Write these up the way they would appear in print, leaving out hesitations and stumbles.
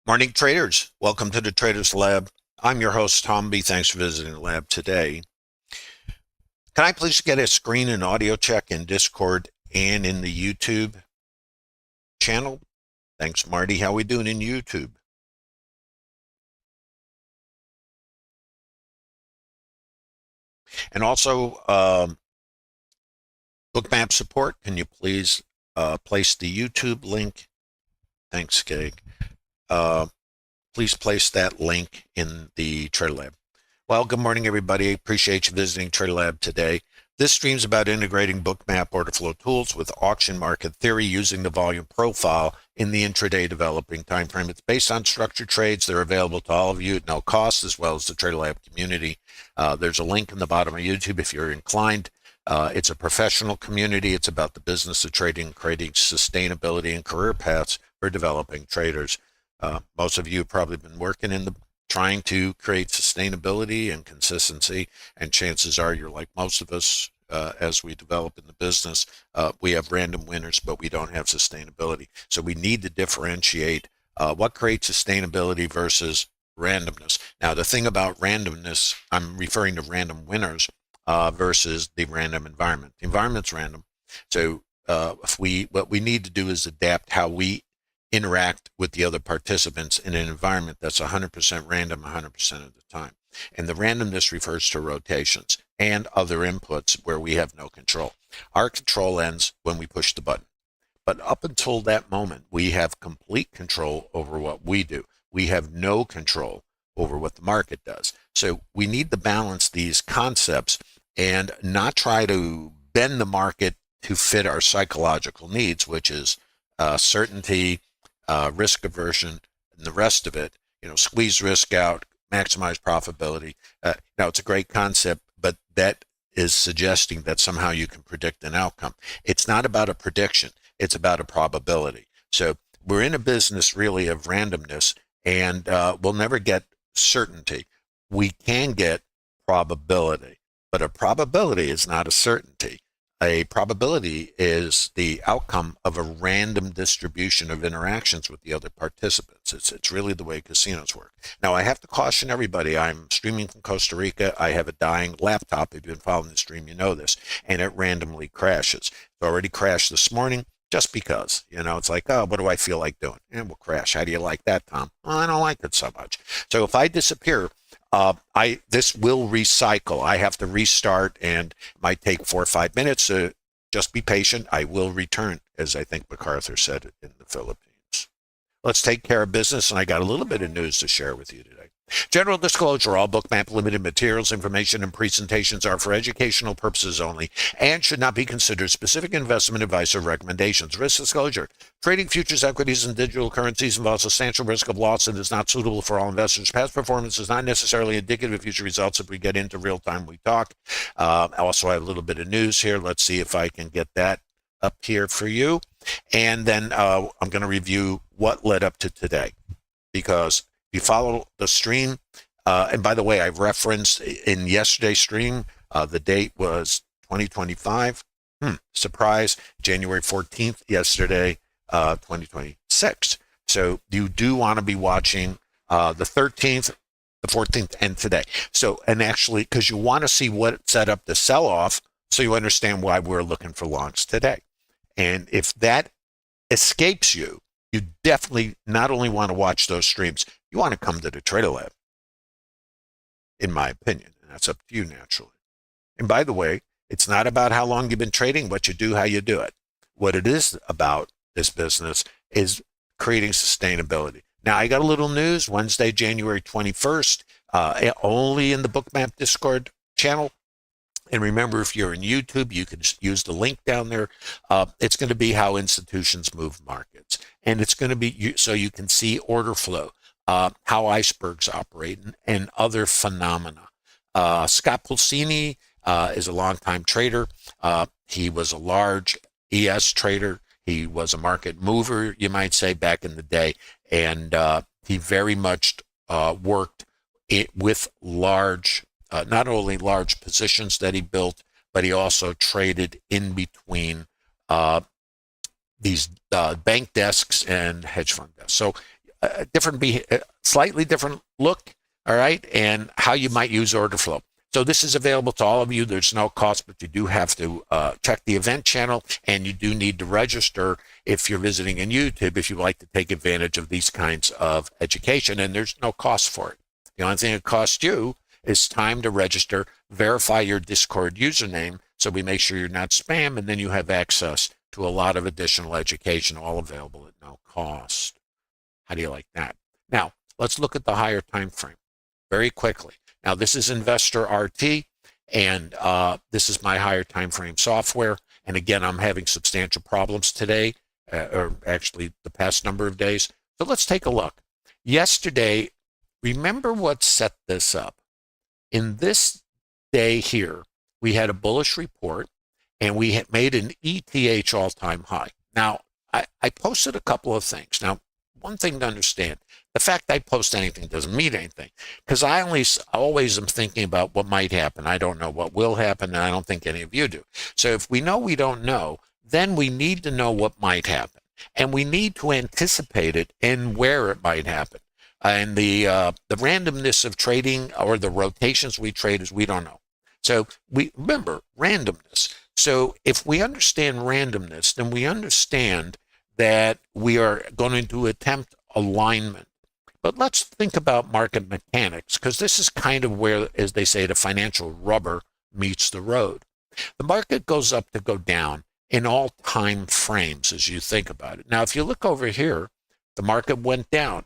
Morning traders, welcome to the Traders Lab. I'm your host, Tom B. Thanks for visiting the lab today. Can I please get a screen and audio check in Discord and in the YouTube channel? Thanks, Marty. How we doing in YouTube? And also, Bookmap support, can you please place the YouTube link? Thanks, Skeg. Please place that link in the TraderLab. Well, good morning, everybody. Appreciate you visiting TraderLab today. This stream is about integrating Bookmap order flow tools with auction market theory using the volume profile in the intraday developing time frame. It's based on structured trades. They're available to all of you at no cost, as well as the TraderLab community. There's a link in the bottom of YouTube if you're inclined. It's a professional community. It's about the business of trading, creating sustainability and career paths for developing traders. Most of you have probably been working trying to create sustainability and consistency, and chances are you're like most of us as we develop in the business. We have random winners, but we don't have sustainability. So we need to differentiate what creates sustainability versus randomness. Now, the thing about randomness, I'm referring to random winners versus the random environment. The environment's random. So what we need to do is adapt how we interact with the other participants in an environment that's 100% random 100% of the time. And the randomness refers to rotations and other inputs where we have no control. Our control ends when we push the button. But up until that moment, we have complete control over what we do. We have no control over what the market does. So we need to balance these concepts and not try to bend the market to fit our psychological needs, which is certainty, risk aversion, and the rest of it. Squeeze risk out, maximize profitability. Now, it's a great concept, but that is suggesting that somehow you can predict an outcome. It's not about a prediction. It's about a probability. So we're in a business really of randomness, and we'll never get certainty. We can get probability, but a probability is not a certainty. A probability is the outcome of a random distribution of interactions with the other participants. It's really the way casinos work. Now, I have to caution everybody, I'm streaming from Costa Rica. I have a dying laptop. If you've been following the stream, you know this, and it randomly crashes. It already crashed this morning just because. It's like, oh, what do I feel like doing? And we'll crash. How do you like that, Tom? Well, I don't like it so much. So if I disappear, this will recycle. I have to restart, and it might take 4 or 5 minutes. Just be patient. I will return, as I think MacArthur said in the Philippines. Let's take care of business, and I got a little bit of news to share with you today. General disclosure, all Bookmap Limited materials, information, and presentations are for educational purposes only and should not be considered specific investment advice or recommendations. Risk disclosure. Trading futures, equities, and digital currencies involves substantial risk of loss and is not suitable for all investors. Past performance is not necessarily indicative of future results. If we get into real time, we talk. Also, I have a little bit of news here. Let's see if I can get that up here for you. And then I'm going to review what led up to today, because you follow the stream, and by the way, I referenced in yesterday's stream, the date was 2025. Surprise, January 14th, yesterday, 2026. So you do want to be watching the 13th, the 14th, and today. So, and actually, because you want to see what set up the sell-off, so you understand why we're looking for longs today. And if that escapes you, you definitely not only want to watch those streams, you want to come to the TraderLab, in my opinion. And that's up to you, naturally. And by the way, it's not about how long you've been trading, what you do, how you do it. What it is about, this business, is creating sustainability. Now, I got a little news. Wednesday, January 21st, only in the Bookmap Discord channel. And remember, if you're in YouTube, you can use the link down there. It's going to be how institutions move markets. And it's going to be so you can see order flow, how icebergs operate, and other phenomena. Scott Pulcini is a longtime trader. He was a large ES trader. He was a market mover, you might say, back in the day. And he very much worked with large, not only large positions that he built, but he also traded in between these bank desks and hedge fund desks. So slightly different look, all right, and how you might use order flow. So this is available to all of you. There's no cost, but you do have to check the event channel, and you do need to register if you're visiting in YouTube if you'd like to take advantage of these kinds of education, and there's no cost for it. The only thing it costs you is time to register, verify your Discord username, so we make sure you're not spam, and then you have access to a lot of additional education, all available at no cost. How do you like that? Now, let's look at the higher time frame very quickly. Now, this is Investor RT, and this is my higher time frame software. And again, I'm having substantial problems today, or actually the past number of days. So let's take a look. Yesterday, remember what set this up. In this day here, we had a bullish report, and we had made an ETH all-time high. Now, I posted a couple of things. Now, one thing to understand, the fact I post anything doesn't mean anything, because I always am thinking about what might happen. I don't know what will happen, and I don't think any of you do. So if we know we don't know, then we need to know what might happen, and we need to anticipate it and where it might happen. And the randomness of trading, or the rotations we trade, is we don't know. So we remember randomness. So if we understand randomness, then we understand that we are going to attempt alignment. But let's think about market mechanics, because this is kind of where, as they say, the financial rubber meets the road. The market goes up to go down in all time frames as you think about it. Now, if you look over here, the market went down.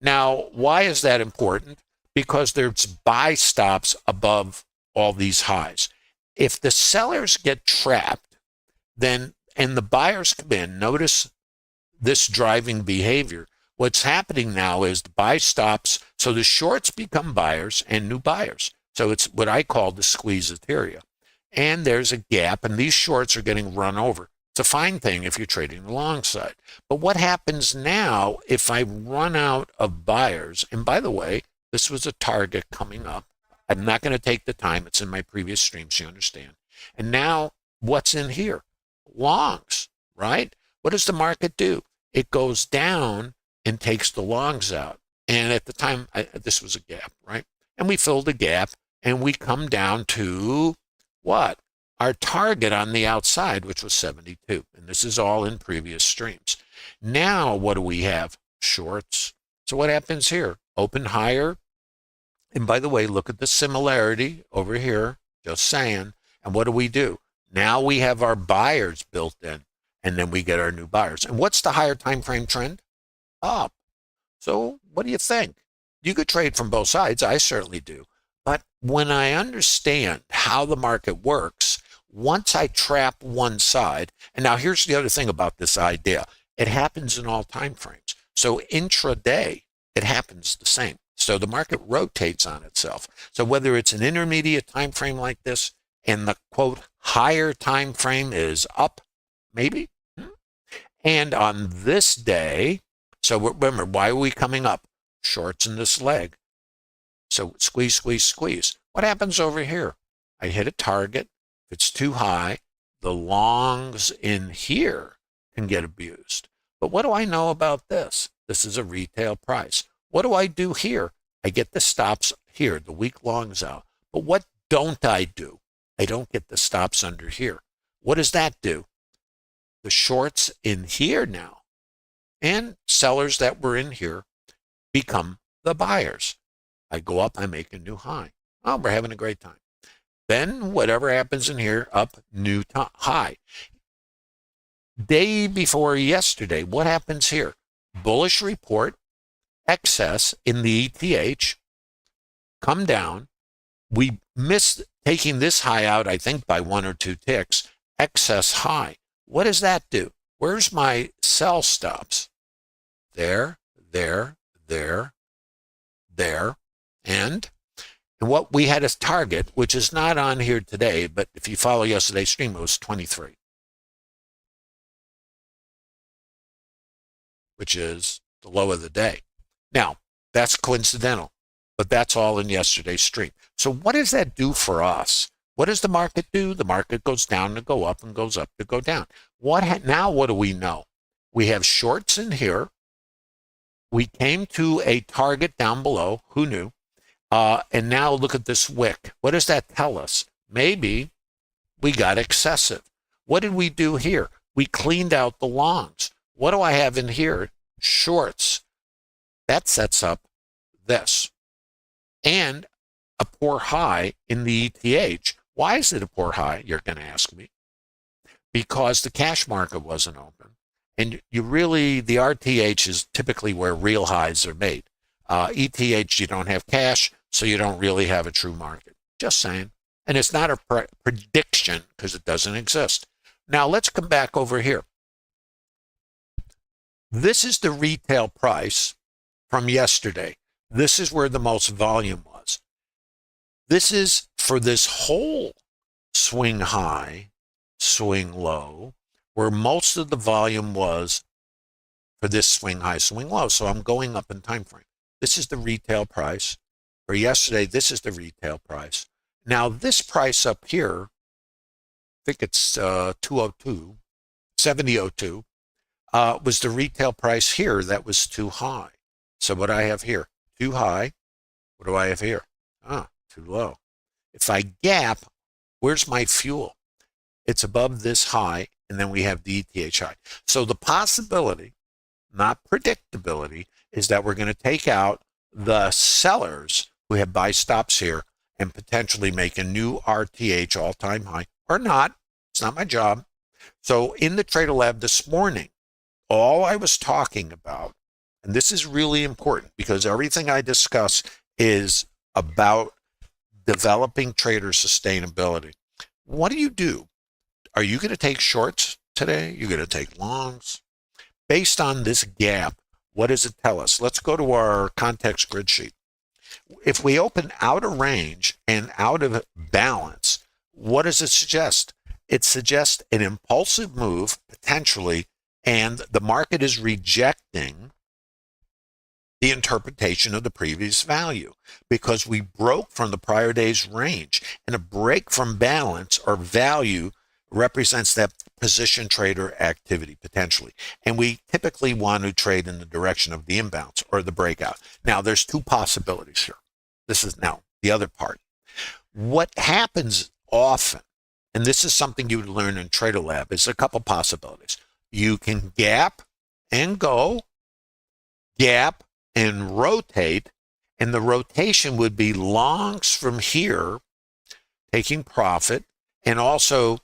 Now, why is that important? Because there's buy stops above all these highs. If the sellers get trapped, then, and the buyers come in, notice this driving behavior. What's happening now is the buy stops, so the shorts become buyers and new buyers. So it's what I call the squeezeteria. And there's a gap, and these shorts are getting run over. It's a fine thing if you're trading the long side. But what happens now if I run out of buyers? And by the way, this was a target coming up. I'm not going to take the time. It's in my previous streams, you understand. And now what's in here? Longs, right? What does the market do? It goes down and takes the longs out. And at the time, this was a gap, right? And we filled the gap, and we come down to what? Our target on the outside, which was 72. And this is all in previous streams. Now, what do we have? Shorts. So what happens here? Open higher. And by the way, look at the similarity over here, just saying. And what do? Now we have our buyers built in, and then we get our new buyers. And what's the higher time frame trend? Up. So what do you think? You could trade from both sides. I certainly do. But when I understand how the market works, once I trap one side, and now here's the other thing about this idea. It happens in all time frames. So intraday, it happens the same. So the market rotates on itself. So whether it's an intermediate time frame like this, and the quote higher time frame is up, maybe. And on this day, so remember, why are we coming up? Shorts in this leg. So squeeze, squeeze, squeeze. What happens over here? I hit a target. If it's too high, the longs in here can get abused. But what do I know about this? This is a retail price. What do I do here? I get the stops here, the weak longs out. But what don't I do? I don't get the stops under here. What does that do? The shorts in here now, and sellers that were in here, become the buyers. I go up, I make a new high. Oh, we're having a great time. Then whatever happens in here, up, new high. Day before yesterday, what happens here? Bullish report, excess in the ETH, come down. We missed taking this high out, I think, by 1 or 2 ticks. Excess high. What does that do? Where's my sell stops? There, there, there, there. And what we had as target, which is not on here today, but if you follow yesterday's stream, it was 23, which is the low of the day. Now, that's coincidental, but that's all in yesterday's stream. So what does that do for us? What does the market do? The market goes down to go up and goes up to go down. Now what do we know? We have shorts in here, We came to a target down below. Who knew? And now look at this wick. What does that tell us? Maybe we got excessive. What did we do here? We cleaned out the longs. What do I have in here? Shorts. That sets up this. And a poor high in the ETH. Why is it a poor high, you're going to ask me? Because the cash market wasn't open. And the RTH is typically where real highs are made. ETH, you don't have cash, so you don't really have a true market. Just saying. And it's not a prediction because it doesn't exist. Now let's come back over here. This is the retail price from yesterday. This is where the most volume was. This is for this whole swing high, swing low, where most of the volume was for this swing high, swing low. So I'm going up in time frame. This is the retail price. For yesterday, this is the retail price. Now this price up here, I think it's 202, 70.02, was the retail price here that was too high. So what I have here, too high. What do I have here? Too low. If I gap, where's my fuel? It's above this high, and then we have the ETH high. So the possibility, not predictability, is that we're going to take out the sellers who have buy stops here and potentially make a new RTH all-time high, or not. It's not my job. So in the TraderLab this morning, all I was talking about, and this is really important because everything I discuss is about developing trader sustainability. What do? Are you going to take shorts today? You're going to take longs? Based on this gap, what does it tell us? Let's go to our context grid sheet. If we open out of range and out of balance, what does it suggest? It suggests an impulsive move, potentially, and the market is rejecting the interpretation of the previous value because we broke from the prior day's range, and a break from balance or value represents that position trader activity potentially. And we typically want to trade in the direction of the imbalance or the breakout. Now, there's two possibilities here. This is now the other part. What happens often, and this is something you would learn in TraderLab, is a couple possibilities. You can gap and go, gap and rotate, and the rotation would be longs from here, taking profit, and also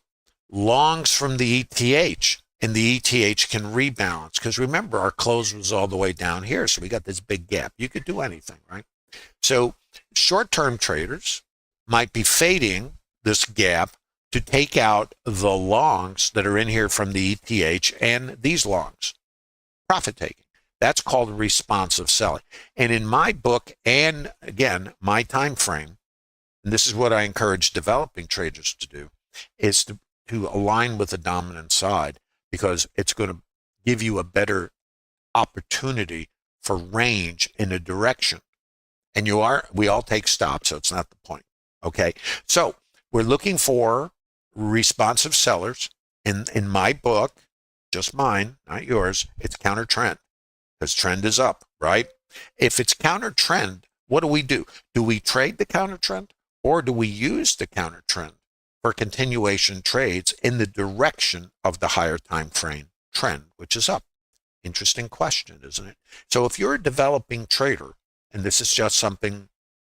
longs from the ETH, and the ETH can rebalance. Because remember, our close was all the way down here, so we got this big gap. You could do anything, right? So short-term traders might be fading this gap to take out the longs that are in here from the ETH and these longs, profit taking. That's called responsive selling. And in my book, and again, my time frame, and this is what I encourage developing traders to do, is to align with the dominant side, because it's going to give you a better opportunity for range in a direction. And we all take stops, so it's not the point. Okay. So we're looking for responsive sellers. In my book, just mine, not yours, it's counter trend, because trend is up, right? If it's counter trend, what do? Do we trade the counter trend, or do we use the counter trend for continuation trades in the direction of the higher time frame trend, which is up? Interesting question, isn't it? So if you're a developing trader, and this is just something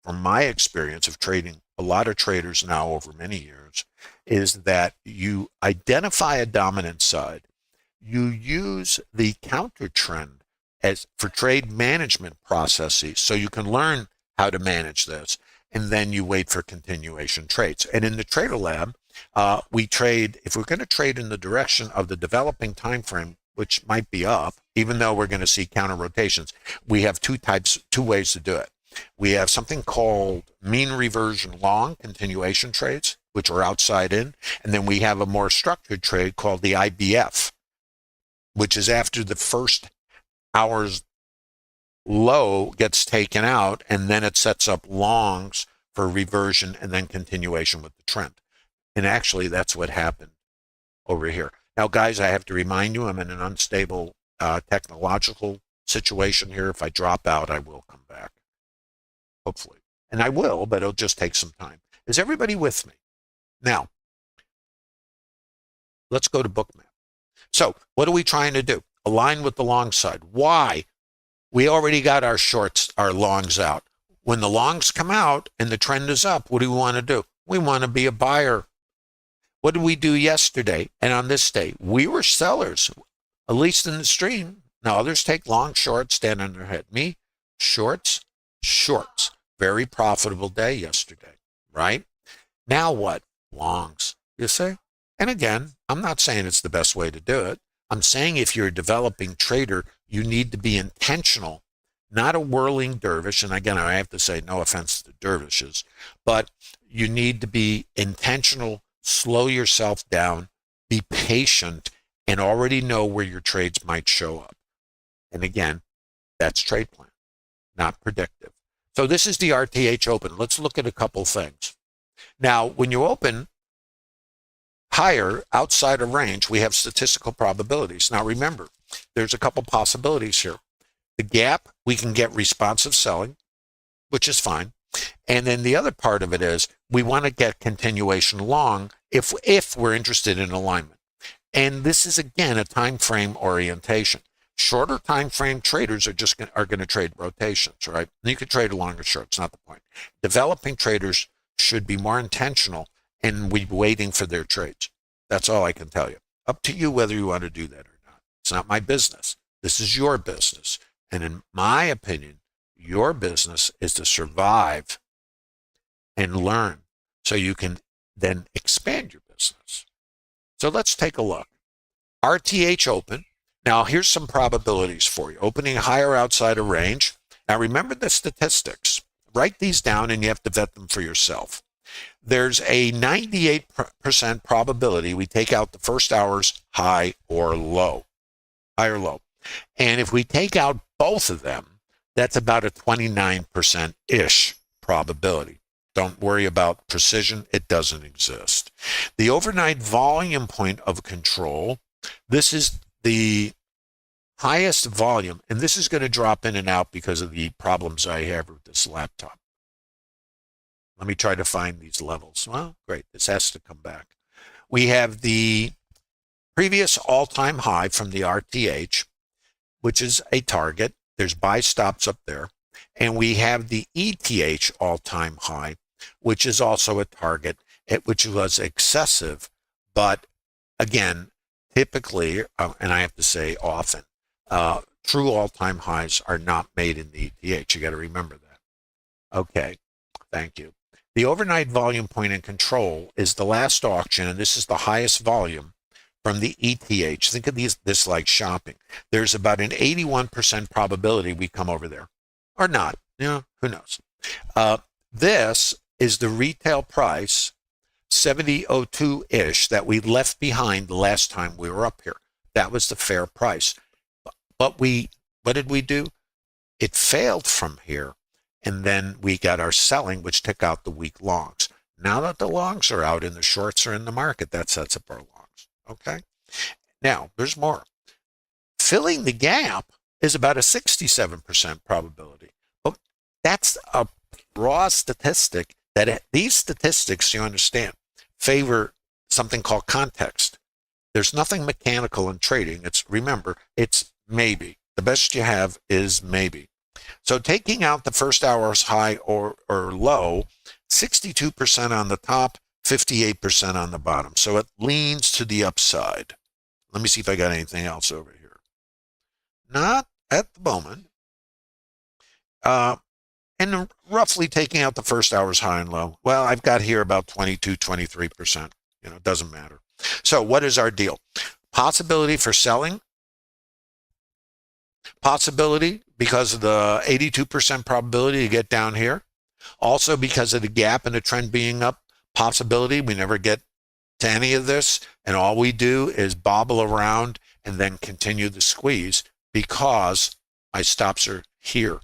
from my experience of trading a lot of traders now over many years, is that you identify a dominant side, you use the counter trend as for trade management processes, so you can learn how to manage this, and then you wait for continuation trades. And in the TraderLab, we trade, if we're going to trade in the direction of the developing time frame, which might be up, even though we're going to see counter rotations, we have two ways to do it. We have something called mean reversion long continuation trades, which are outside in, and then we have a more structured trade called the IBF, which is after the first hour's low gets taken out, and then it sets up longs for reversion and then continuation with the trend. And actually, that's what happened over here. Now, guys, I have to remind you, I'm in an unstable technological situation here. If I drop out, I will come back, hopefully. And I will, but it'll just take some time. Is everybody with me? Now, let's go to Bookmap. So what are we trying to do? Align with the long side. Why? We already got our shorts, our longs out. When the longs come out and the trend is up, what do we want to do? We want to be a buyer. What did we do yesterday and on this day? We were sellers, at least in the stream. Now others take long, short, stand on their head. Me, shorts, shorts. Very profitable day yesterday, right? Now what? Longs, you see? And again, I'm not saying it's the best way to do it. I'm saying if you're a developing trader, you need to be intentional, not a whirling dervish. And again, I have to say no offense to dervishes, but you need to be intentional, slow yourself down, be patient, and already know where your trades might show up. And again, that's trade plan, not predictive. So this is the RTH open. Let's look at a couple things. Now, when you open higher outside of range, we have statistical probabilities. Now remember, there's a couple possibilities here. The gap, we can get responsive selling, which is fine. And then the other part of it is we want to get continuation long if we're interested in alignment. And this is, again, a time frame orientation. Shorter time frame traders are going to trade rotations, right? And you can trade a longer short. It's not the point. Developing traders should be more intentional and be waiting for their trades. That's all I can tell you. Up to you whether you want to do that or not. It's not my business. This is your business. And in my opinion, your business is to survive and learn so you can then expand your business. So let's take a look. RTH open. Now here's some probabilities for you. Opening higher outside of range. Now remember the statistics. Write these down and you have to vet them for yourself. There's a 98% probability we take out the first hour's high or low, high or low. And if we take out both of them, that's about a 29%-ish probability. Don't worry about precision. It doesn't exist. The overnight volume point of control, this is the highest volume, and this is going to drop in and out because of the problems I have with this laptop. Let me try to find these levels. Well, great. This has to come back. We have the previous all-time high from the RTH, which is a target. There's buy stops up there. And we have the ETH all-time high, which is also a target, which was excessive. But again, typically, and I have to say often, true all-time highs are not made in the ETH. You got to remember that. Okay, thank you. The overnight volume point in control is the last auction, and this is the highest volume from the ETH. Think of this like shopping. There's about an 81% probability we come over there. Or not. You know, who knows? This is the retail price, 70.02-ish, that we left behind the last time we were up here. That was the fair price. But what did we do? It failed from here. And then we got our selling, which took out the weak longs. Now that the longs are out and the shorts are in the market, that sets up our longs. Okay? Now, there's more. Filling the gap is about a 67% probability. But that's a raw statistic that these statistics, you understand, favor something called context. There's nothing mechanical in trading. Remember, it's maybe. The best you have is maybe. So taking out the first hour's high or low, 62% on the top, 58% on the bottom. So it leans to the upside. Let me see if I got anything else over here. Not at the moment. And roughly taking out the first hour's high and low. Well, I've got here about 22, 23%. You know, it doesn't matter. So what is our deal? Possibility for selling. Possibility because of the 82% probability to get down here. Also because of the gap and the trend being up. Possibility we never get to any of this. And all we do is bobble around and then continue the squeeze because my stops are here.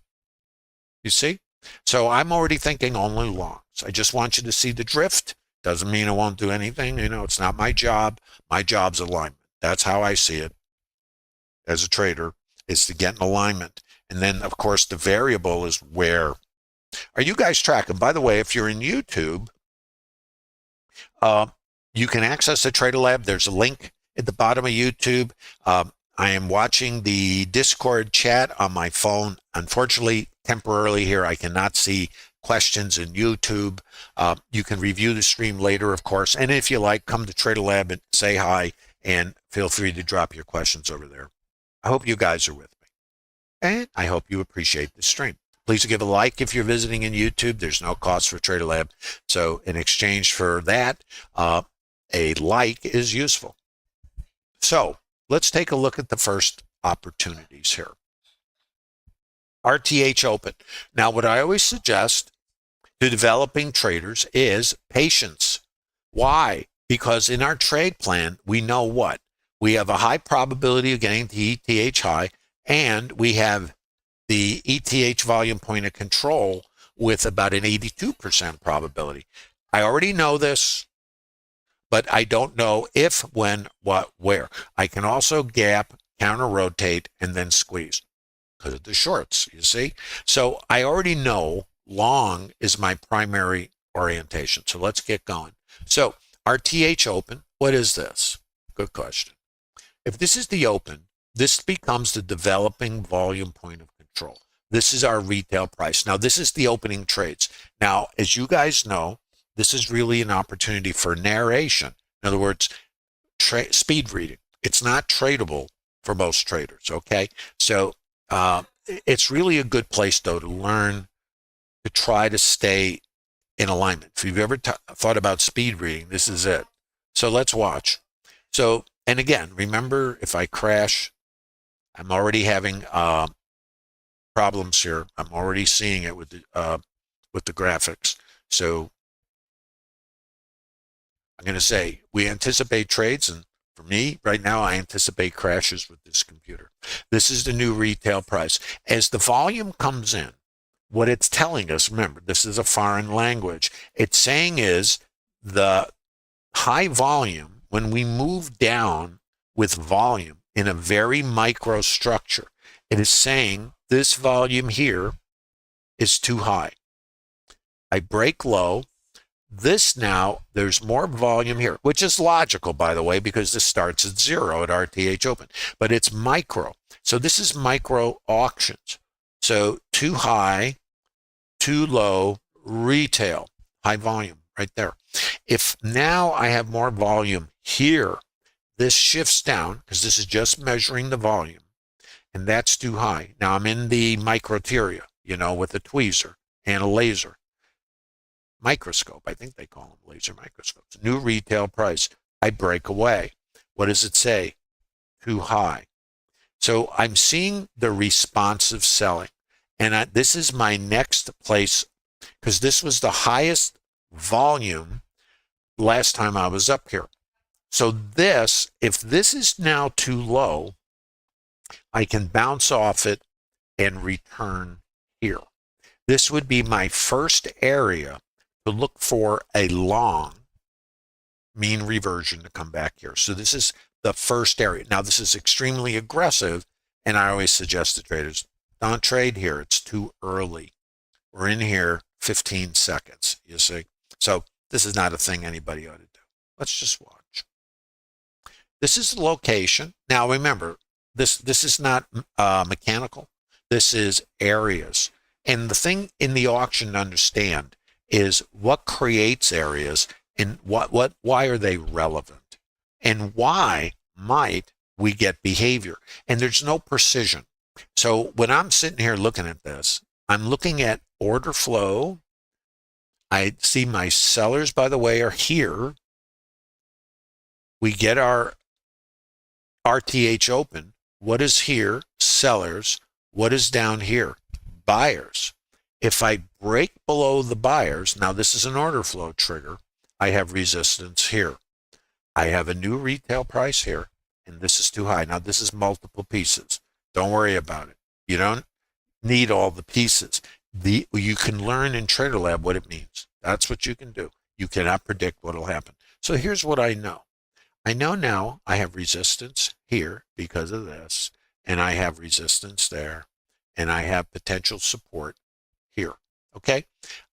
You see? So I'm already thinking only longs. I just want you to see the drift. Doesn't mean I won't do anything. You know, it's not my job. My job's alignment. That's how I see it as a trader. is to get an alignment. And then, of course, the variable is where. Are you guys tracking? By the way, if you're in YouTube, you can access the TraderLab. There's a link at the bottom of YouTube. I am watching the Discord chat on my phone. Unfortunately, temporarily here, I cannot see questions in YouTube. You can review the stream later, of course. And if you like, come to TraderLab and say hi, and feel free to drop your questions over there. I hope you guys are with me, and I hope you appreciate the stream. Please give a like if you're visiting in YouTube. There's no cost for TraderLab. So in exchange for that, a like is useful. So let's take a look at the first opportunities here. RTH open. Now, what I always suggest to developing traders is patience. Why? Because in our trade plan, we know what? We have a high probability of getting the ETH high, and we have the ETH volume point of control with about an 82% probability. I already know this, but I don't know if, when, what, where. I can also gap, counter rotate, and then squeeze because of the shorts, you see? So I already know long is my primary orientation. So let's get going. So RTH open, what is this? Good question. If this is the open, this becomes the developing volume point of control. This is our retail price. Now, this is the opening trades. Now, as you guys know, this is really an opportunity for narration. In other words, speed reading. It's not tradable for most traders, okay? So it's really a good place, though, to learn to try to stay in alignment. If you've ever thought about speed reading, this is it. So let's watch. So, and again, remember, if I crash, I'm already having problems here. I'm already seeing it with the graphics. So I'm going to say we anticipate trades, and for me right now, I anticipate crashes with this computer. This is the new retail price. As the volume comes in, what it's telling us, remember, this is a foreign language. It's saying is the high volume, when we move down with volume in a very micro structure, it is saying this volume here is too high. I break low. This now, there's more volume here, which is logical, by the way, because this starts at 0 at RTH open, but it's micro. So this is micro auctions. So too high, too low, retail, high volume right there. If now I have more volume here, this shifts down because this is just measuring the volume, and that's too high. Now I'm in the microteria, you know, with a tweezer and a laser. Microscope, I think they call them laser microscopes. New retail price. I break away. What does it say? Too high. So I'm seeing the responsive selling. And this is my next place, because this was the highest volume last time I was up here. So this, if this is now too low, I can bounce off it and return here. This would be my first area to look for a long mean reversion to come back here. So this is the first area. Now this is extremely aggressive, and I always suggest to traders, don't trade here. It's too early. We're in here 15 seconds, you see. So this is not a thing anybody ought to do. Let's just watch. This is the location. Now remember, this is not mechanical. This is areas. And the thing in the auction to understand is what creates areas, and why are they relevant, and why might we get behavior. And there's no precision. So when I'm sitting here looking at this, I'm looking at order flow. I see my sellers, by the way, are here. We get our RTH open. What is here? Sellers. What is down here? Buyers. If I break below the buyers, now this is an order flow trigger, I have resistance here. I have a new retail price here, and this is too high. Now this is multiple pieces. Don't worry about it. You don't need all the pieces. You can learn in TraderLab what it means. That's what you can do. You cannot predict what will happen. So here's what I know. I know now I have resistance here because of this. and I have resistance there, and I have potential support here. Okay,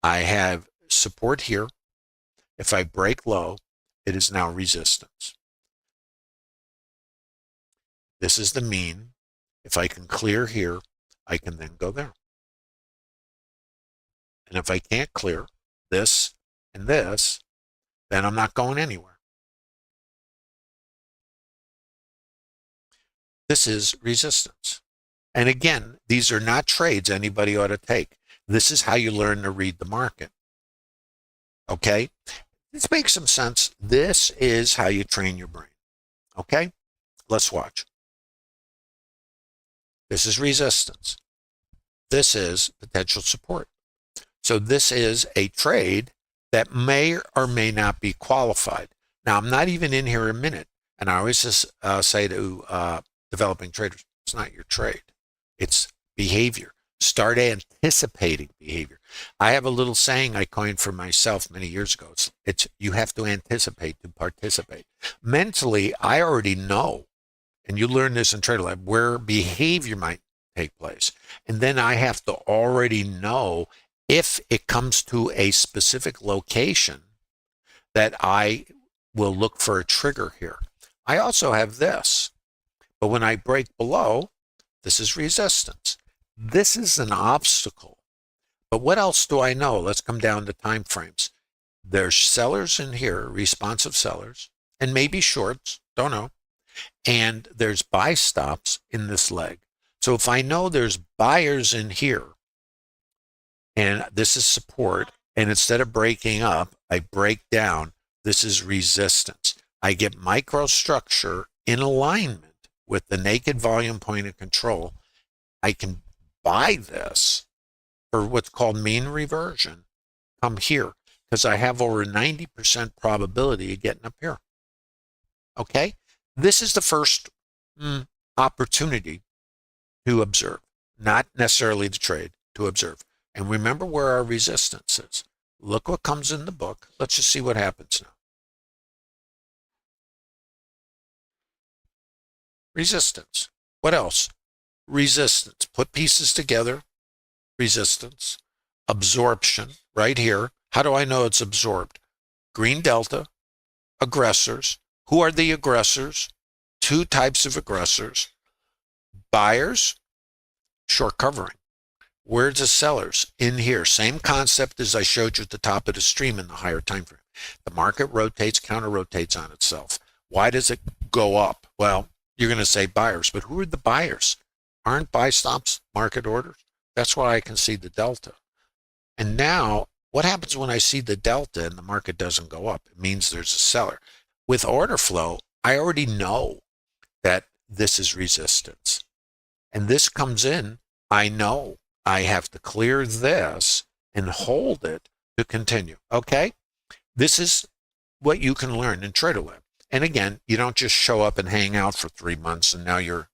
I have support here. If I break low, it is now resistance. This is the mean. If I can clear here, I can then go there. And if I can't clear this and this, then I'm not going anywhere. This is resistance. And again, these are not trades anybody ought to take. This is how you learn to read the market. Okay? This makes some sense. This is how you train your brain. Okay? Let's watch. This is resistance. This is potential support. So this is a trade that may or may not be qualified. Now, I'm not even in here a minute, and I always just say to developing traders, it's not your trade. It's behavior. Start anticipating behavior. I have a little saying I coined for myself many years ago. It's you have to anticipate to participate. Mentally, I already know, and you learn this in TraderLab, where behavior might take place. And then I have to already know if it comes to a specific location that I will look for a trigger here. I also have this, but when I break below, this is resistance. This is an obstacle. But what else do I know? Let's come down to time frames. There's sellers in here, responsive sellers, and maybe shorts, don't know. And there's buy stops in this leg. So if I know there's buyers in here, and this is support, and instead of breaking up, I break down, this is resistance. I get microstructure in alignment with the naked volume point of control. I can buy this for what's called mean reversion, come here, because I have over 90% probability of getting up here. Okay? This is the first opportunity to observe, not necessarily to trade, to observe. And remember where our resistance is. Look what comes in the book. Let's just see what happens now. Resistance. What else? Resistance. Put pieces together. Resistance. Absorption. Right here. How do I know it's absorbed? Green delta. Aggressors. Who are the aggressors? Two types of aggressors. Buyers. Short covering. Where's the sellers? In here. Same concept as I showed you at the top of the stream in the higher time frame. The market rotates, counter-rotates on itself. Why does it go up? Well, you're going to say buyers, but who are the buyers? Aren't buy stops market orders? That's why I can see the delta. And now, what happens when I see the delta and the market doesn't go up? It means there's a seller. With order flow, I already know that this is resistance. And this comes in, I know I have to clear this and hold it to continue. Okay? This is what you can learn in TraderLab. And again, you don't just show up and hang out for 3 months and now you're,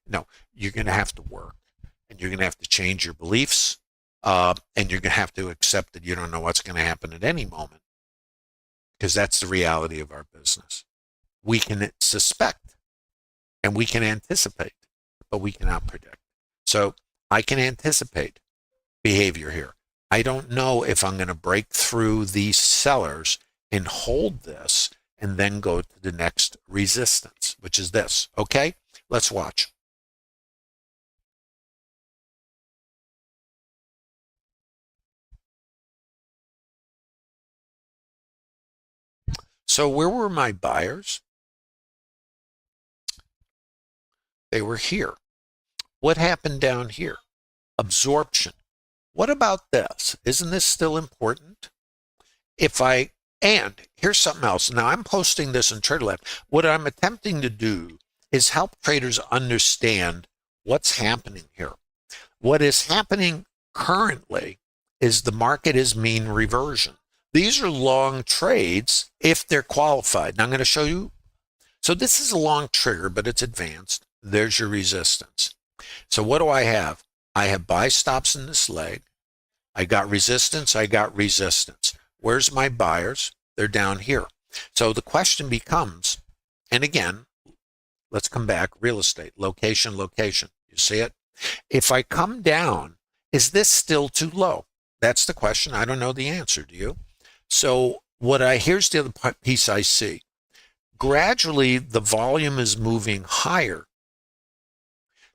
no, you're going to have to work and you're going to have to change your beliefs and you're going to have to accept that you don't know what's going to happen at any moment because that's the reality of our business. We can suspect and we can anticipate, but we cannot predict. So I can anticipate behavior here. I don't know if I'm going to break through these sellers and hold this and then go to the next resistance, which is this. Okay, let's watch. So where were my buyers? They were here. What happened down here? Absorption. What about this? Isn't this still important? And here's something else. Now I'm posting this in TraderLab. What I'm attempting to do is help traders understand what's happening here. What is happening currently is the market is mean reversion. These are long trades if they're qualified. Now I'm going to show you. So this is a long trigger, but it's advanced. There's your resistance. So what do I have? I have buy stops in this leg. I got resistance. I got resistance. Where's my buyers? They're down here. So the question becomes, and again, let's come back. Real estate, location, location. You see it? If I come down, is this still too low? That's the question. I don't know the answer. Do you? So here's the other piece I see. Gradually, the volume is moving higher.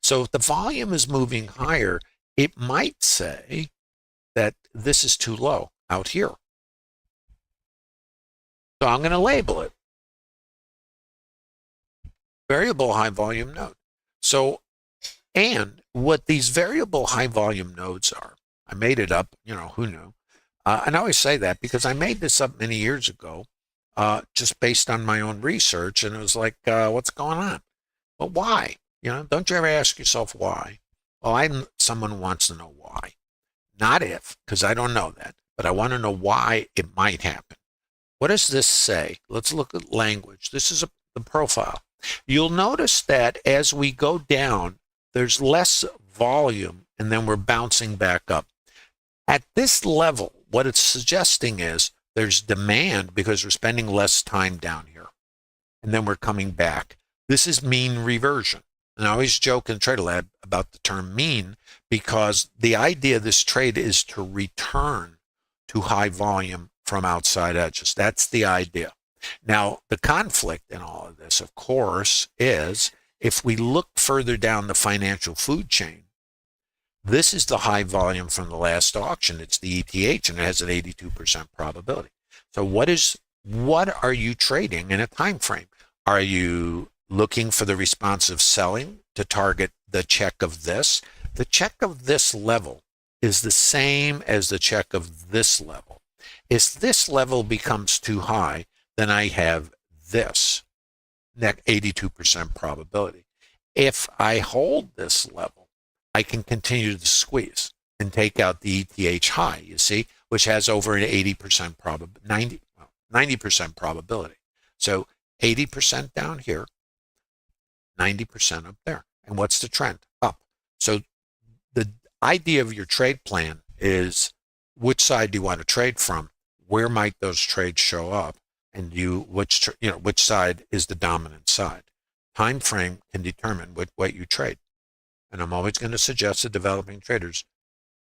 So if the volume is moving higher, it might say that this is too low out here. So I'm going to label it variable high volume node. So, and what these variable high volume nodes are, I made it up, who knew? And I always say that because I made this up many years ago, just based on my own research. And it was like, what's going on? Well, why? Don't you ever ask yourself why? Well, I'm someone who wants to know why. Not if, because I don't know that, but I want to know why it might happen. What does this say? Let's look at language. This is the profile. You'll notice that as we go down, there's less volume, and then we're bouncing back up. At this level, what it's suggesting is there's demand because we're spending less time down here, and then we're coming back. This is mean reversion. And I always joke in TraderLab about the term mean because the idea of this trade is to return to high volume from outside edges. That's the idea. Now, the conflict in all of this, of course, is if we look further down the financial food chain, this is the high volume from the last auction. It's the ETH, and it has an 82% probability. So what are you trading in a time frame? Are you looking for the responsive selling to target the check of this? The check of this level is the same as the check of this level. If this level becomes too high, then I have this, that 82% probability. If I hold this level, I can continue to squeeze and take out the ETH high, you see, which has over an 80% 90% probability. So 80% down here, 90% up there. And what's the trend? Up. So the idea of your trade plan is which side do you want to trade from? Where might those trades show up? And which side is the dominant side? Time frame can determine what you trade. And I'm always going to suggest to developing traders,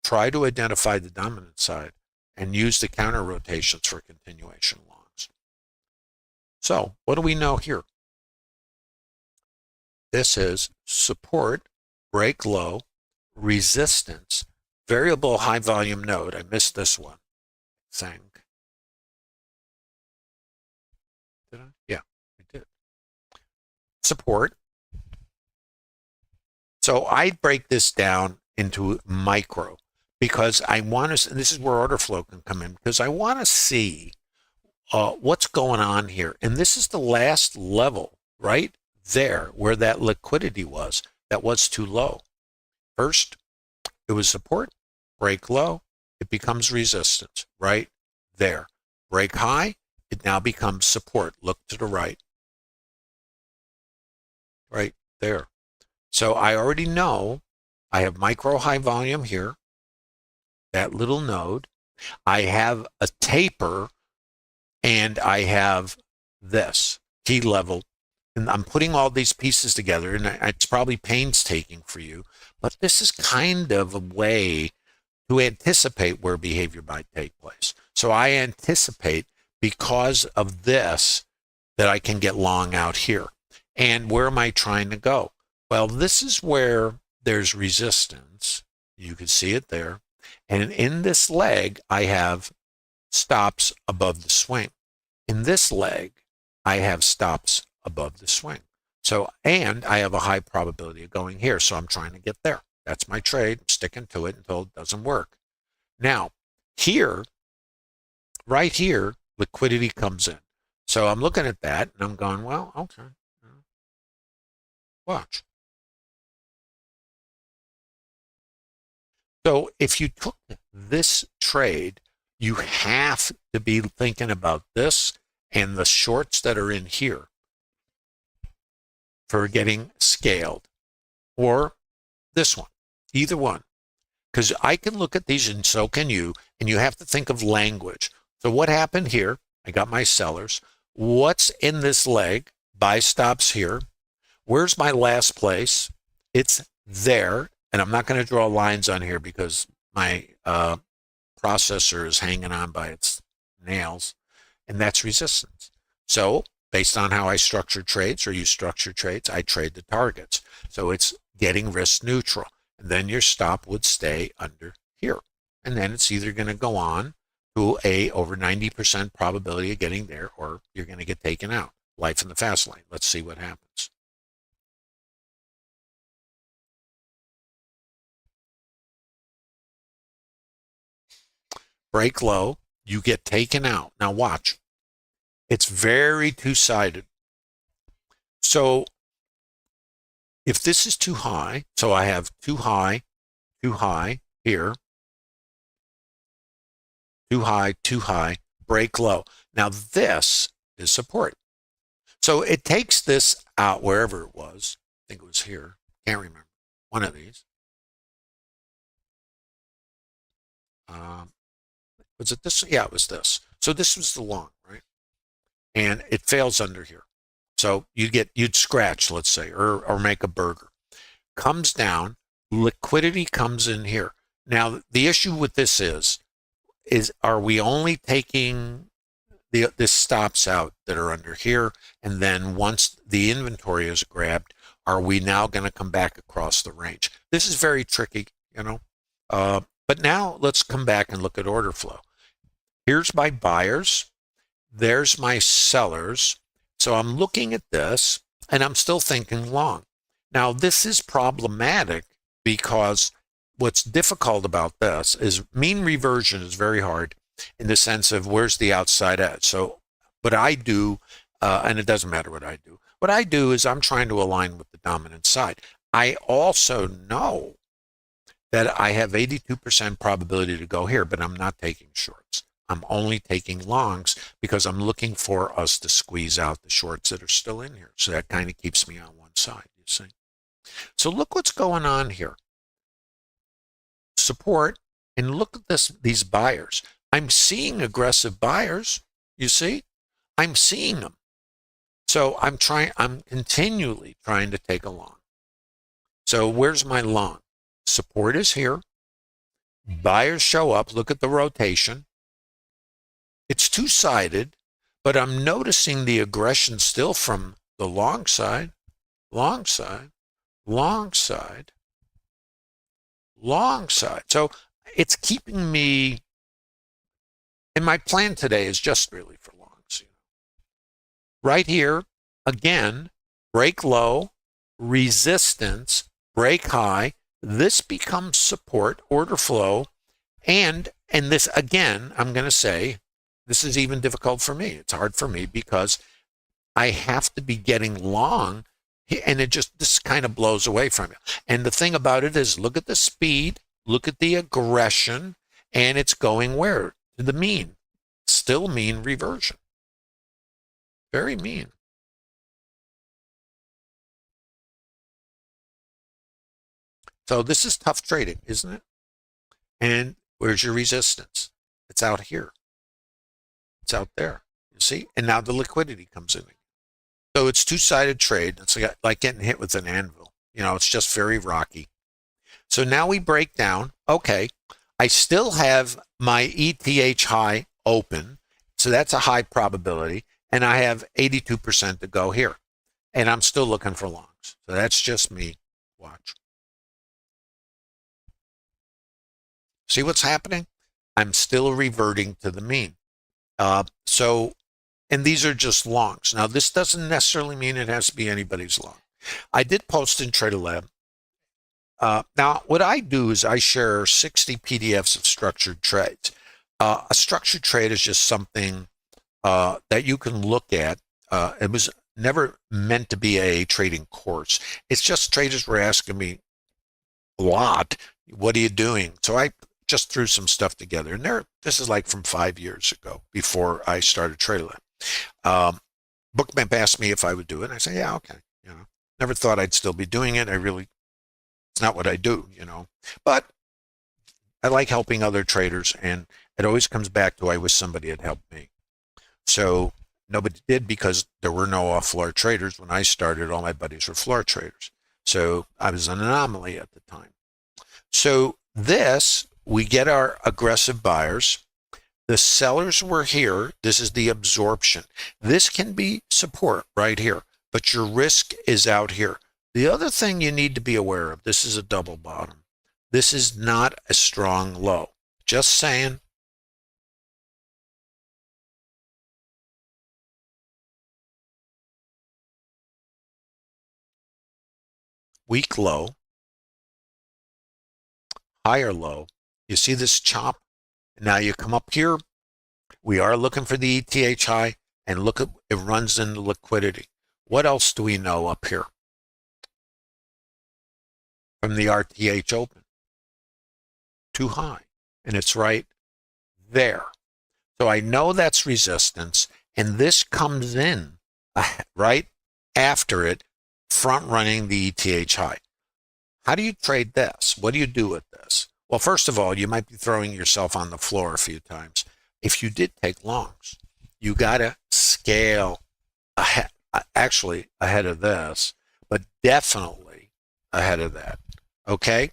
try to identify the dominant side and use the counter rotations for continuation longs. So what do we know here? This is support, break low, resistance, variable high volume node. I missed this one. Think. Did I? Yeah, I did. Support. So I break this down into micro because I want to, this is where order flow can come in, because I want to see what's going on here. And this is the last level right there where that liquidity was. That was too low. First, it was support, break low, it becomes resistance right there. Break high, it now becomes support. Look to the right. Right there. So I already know I have micro high volume here, that little node. I have a taper, and I have this key level. And I'm putting all these pieces together, and it's probably painstaking for you, but this is kind of a way to anticipate where behavior might take place. So I anticipate, because of this, that I can get long out here. And where am I trying to go? Well, this is where there's resistance. You can see it there. And in this leg, I have stops above the swing. In this leg, I have stops above the swing. So, and I have a high probability of going here. So I'm trying to get there. That's my trade. I'm sticking to it until it doesn't work. Now, here, right here, liquidity comes in. So I'm looking at that and I'm going, well, okay. Watch. So if you took this trade, you have to be thinking about this and the shorts that are in here for getting scaled, or this one, either one. Because I can look at these, and so can you, and you have to think of language. So what happened here? I got my sellers. What's in this leg? Buy stops here. Where's my last place? It's there, and I'm not going to draw lines on here because my processor is hanging on by its nails, and that's resistance. So based on how I structure trades, or you structure trades, I trade the targets. So it's getting risk neutral. And then your stop would stay under here. And then it's either going to go on to a over 90% probability of getting there, or you're going to get taken out. Life in the fast lane. Let's see what happens. Break low, you get taken out. Now watch. It's very two-sided. So if this is too high, so I have too high here, too high, break low. Now this is support. So it takes this out wherever it was. I think it was here. Can't remember. One of these. Was it this? Yeah, it was this. So this was the long, right? And it fails under here. So you'd scratch, let's say, or make a burger. Comes down, liquidity comes in here. Now the issue with this is are we only taking this stops out that are under here, and then once the inventory is grabbed, are we now going to come back across the range? This is very tricky, you know. But now let's come back and look at order flow. Here's my buyers. There's my sellers. So I'm looking at this, and I'm still thinking long. Now, this is problematic because what's difficult about this is mean reversion is very hard in the sense of where's the outside edge. So what I do, and it doesn't matter what I do is I'm trying to align with the dominant side. I also know that I have 82% probability to go here, but I'm not taking shorts. I'm only taking longs because I'm looking for us to squeeze out the shorts that are still in here. So that kind of keeps me on one side, you see. So look what's going on here. Support, and look at these buyers. I'm seeing aggressive buyers, you see? I'm seeing them. So I'm continually trying to take a long. So where's my long? Support is here. Buyers show up. Look at the rotation. It's two-sided, but I'm noticing the aggression still from the long side, long side, long side, long side. So it's keeping me, and my plan today is just really for longs. Right here, again, break low, resistance, break high. This becomes support, order flow, and this, again, I'm going to say, this is even difficult for me. It's hard for me because I have to be getting long, and this kind of blows away from you. And the thing about it is, look at the speed, look at the aggression, and it's going where? To the mean. Still mean reversion. Very mean. So this is tough trading, isn't it? And where's your resistance? It's out here. It's out there, you see? And now the liquidity comes in. So it's two-sided trade. It's like getting hit with an anvil. You know, it's just very rocky. So now we break down. Okay, I still have my ETH high open. So that's a high probability. And I have 82% to go here. And I'm still looking for longs. So that's just me. Watch. See what's happening? I'm still reverting to the mean. And these are just longs. Now, this doesn't necessarily mean it has to be anybody's long. I did post in TraderLab. Now, what I do is I share 60 PDFs of structured trades. A structured trade is just something that you can look at. It was never meant to be a trading course. It's just traders were asking me a lot, what are you doing? So I just threw some stuff together. And this is like from 5 years ago, before I started TraderLab. Bookmap asked me if I would do it. And I said, yeah, okay. You know, never thought I'd still be doing it. It's not what I do, you know. But I like helping other traders, and it always comes back to I wish somebody had helped me. So Nobody did because there were no off-floor traders. When I started, all my buddies were floor traders. So I was an anomaly at the time. So this, we get our aggressive buyers. The sellers were here. This is the absorption. This can be support right here, but your risk is out here. The other thing you need to be aware of, this is a double bottom. This is not a strong low. Just saying. Weak low, higher low. You see this chop? Now you come up here. We are looking for the ETH high, and look at it runs into liquidity. What else do we know up here from the RTH open? Too high, and it's right there. So I know that's resistance, and this comes in right after it, front running the ETH high. How do you trade this? What do you do with this? Well, first of all, you might be throwing yourself on the floor a few times. If you did take longs, you got to scale ahead, actually ahead of this, but definitely ahead of that. Okay?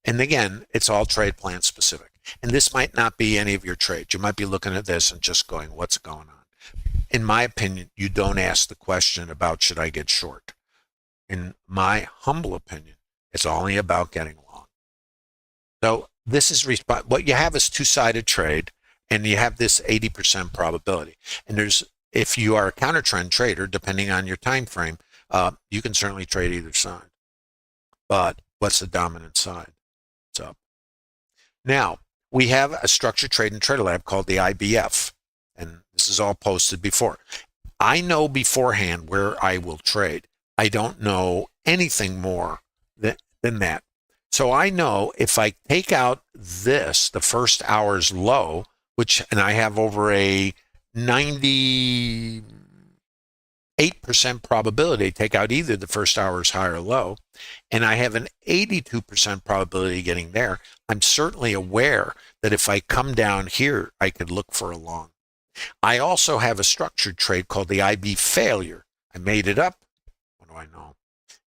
And again, it's all trade plan specific. And this might not be any of your trades. You might be looking at this and just going, what's going on? In my opinion, you don't ask the question about should I get short. In my humble opinion, it's only about getting long. So this is what you have is two-sided trade, and you have this 80% probability. And if you are a counter trend trader, depending on your time frame, you can certainly trade either side. But what's the dominant side? It's up. Now, we have a structured trade in TraderLab called the IBF, and this is all posted before. I know beforehand where I will trade. I don't know anything more than that. So I know if I take out this, the first hour's low, and I have over a 98% probability to take out either the first hour's high or low, and I have an 82% probability of getting there, I'm certainly aware that if I come down here, I could look for a long. I also have a structured trade called the IB failure. I made it up. What do I know?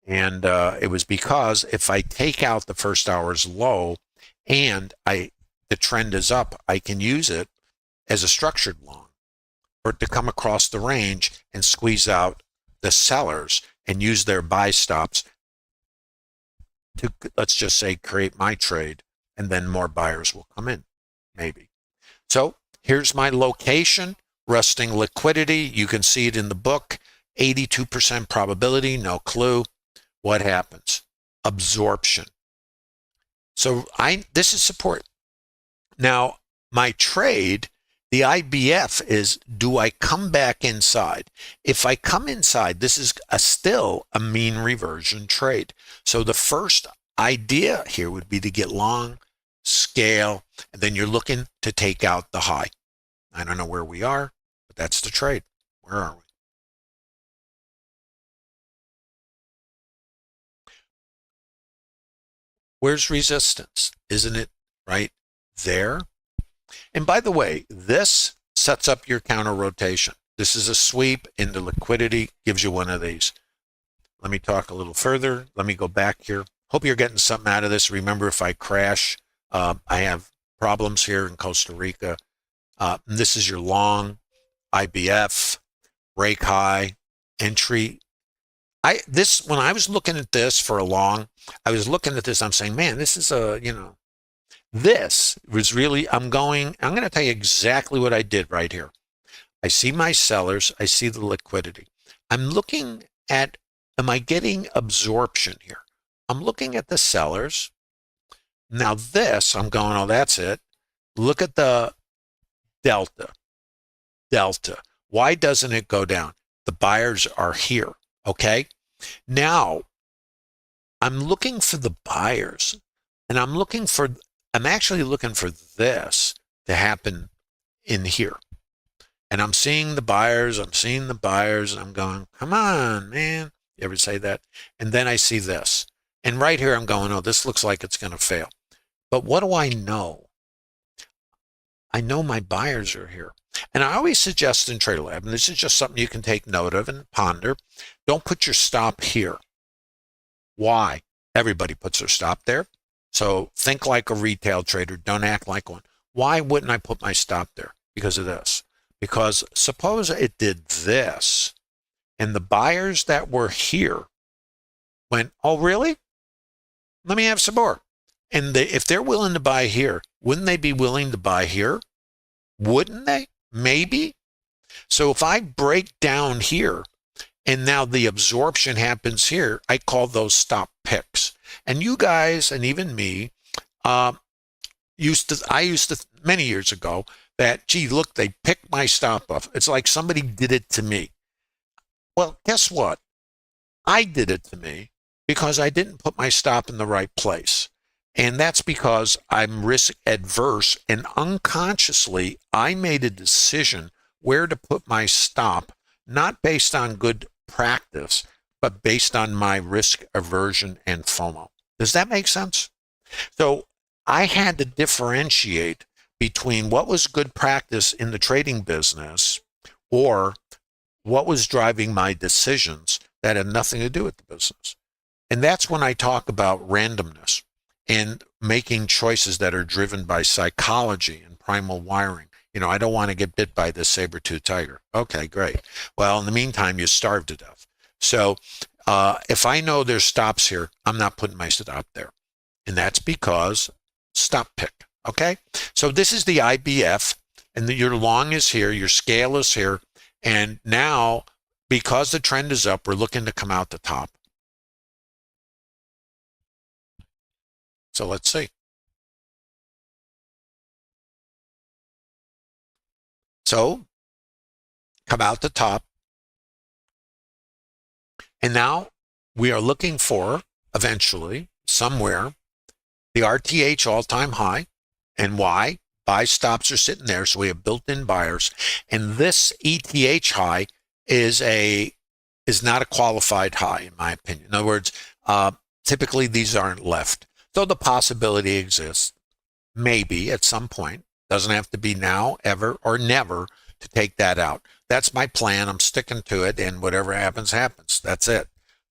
And it was because if I take out the first hour's low and the trend is up, I can use it as a structured long for it to come across the range and squeeze out the sellers and use their buy stops to, let's just say, create my trade, and then more buyers will come in, maybe. So here's my location, resting liquidity. You can see it in the book, 82% probability, no clue. What happens? Absorption. So this is support. Now, my trade, the IBF is, do I come back inside? If I come inside, this is still a mean reversion trade. So the first idea here would be to get long, scale, and then you're looking to take out the high. I don't know where we are, but that's the trade. Where are we? Where's resistance? Isn't it right there? And by the way, this sets up your counter rotation. This is a sweep into liquidity, gives you one of these. Let me talk a little further. Let me go back here. Hope you're getting something out of this. Remember, if I crash, I have problems here in Costa Rica. This is your long, IBF, break high, entry. When I was looking at this for a long, I was looking at this, I'm saying, man, this is this was really, I'm going to tell you exactly what I did right here. I see my sellers, I see the liquidity. I'm looking at, am I getting absorption here? I'm looking at the sellers. Now this, I'm going, oh, that's it. Look at the delta. Why doesn't it go down? The buyers are here, okay? Now, I'm looking for the buyers, and I'm actually looking for this to happen in here. And I'm seeing the buyers, and I'm going, come on, man. You ever say that? And then I see this. And right here, I'm going, oh, this looks like it's going to fail. But what do I know? I know my buyers are here. And I always suggest in TraderLab, and this is just something you can take note of and ponder, don't put your stop here. Why? Everybody puts their stop there. So think like a retail trader. Don't act like one. Why wouldn't I put my stop there? Because of this. Because suppose it did this, and the buyers that were here went, oh, really? Let me have some more. And if they're willing to buy here, wouldn't they be willing to buy here? Wouldn't they? Maybe. So if I break down here, and now the absorption happens here, I call those stop picks. And you guys, and even me, I used to many years ago that, gee, look, they picked my stop off. It's like somebody did it to me. Well, guess what? I did it to me because I didn't put my stop in the right place. And that's because I'm risk adverse, and unconsciously I made a decision where to put my stop, not based on good practice, but based on my risk aversion and FOMO. Does that make sense? So I had to differentiate between what was good practice in the trading business or what was driving my decisions that had nothing to do with the business. And that's when I talk about randomness and making choices that are driven by psychology and primal wiring. You know, I don't want to get bit by this saber-toothed tiger. Okay, great. Well, in the meantime, you starve to death. So if I know there's stops here, I'm not putting my stop there. And that's because stop pick. Okay? So this is the IBF, and your long is here, your scale is here. And now, because the trend is up, we're looking to come out the top. So let's see. So come out the top. And now we are looking for, eventually, somewhere, the RTH all-time high. And why? Buy stops are sitting there, so we have built-in buyers. And this ETH high is not a qualified high, in my opinion. In other words, typically these aren't left. So the possibility exists, maybe at some point, doesn't have to be now, ever, or never, to take that out. That's my plan. I'm sticking to it, and whatever happens, happens. That's it.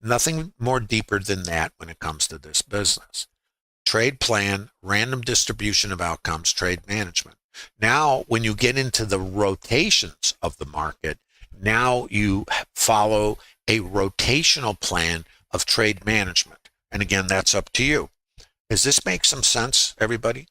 Nothing more deeper than that when it comes to this business. Trade plan, random distribution of outcomes, trade management. Now, when you get into the rotations of the market, now you follow a rotational plan of trade management. And again, that's up to you. Does this make some sense, everybody?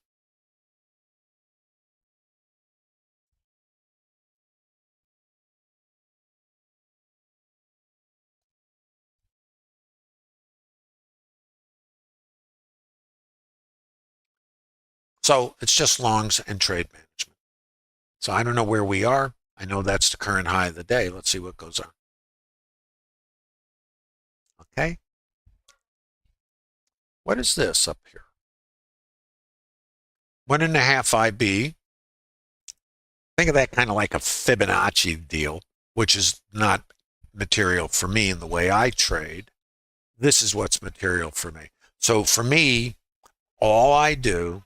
So it's just longs and trade management. So I don't know where we are. I know that's the current high of the day. Let's see what goes on. Okay. What is this up here? 1.5 IB. Think of that kind of like a Fibonacci deal, which is not material for me in the way I trade. This is what's material for me. So for me, all I do,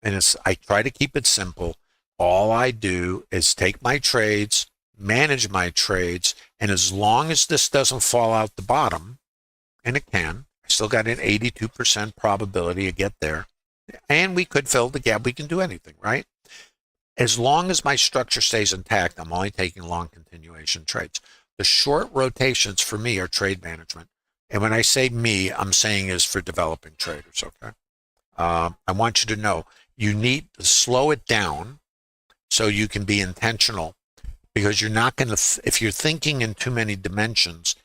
and I try to keep it simple, all I do is take my trades, manage my trades, and as long as this doesn't fall out the bottom, and it can, I still got an 82% probability to get there, and we could fill the gap. We can do anything, right? As long as my structure stays intact, I'm only taking long continuation trades. The short rotations for me are trade management. And when I say me, I'm saying is for developing traders, okay? I want you to know you need to slow it down so you can be intentional, because you're not going to, if you're thinking in too many dimensions,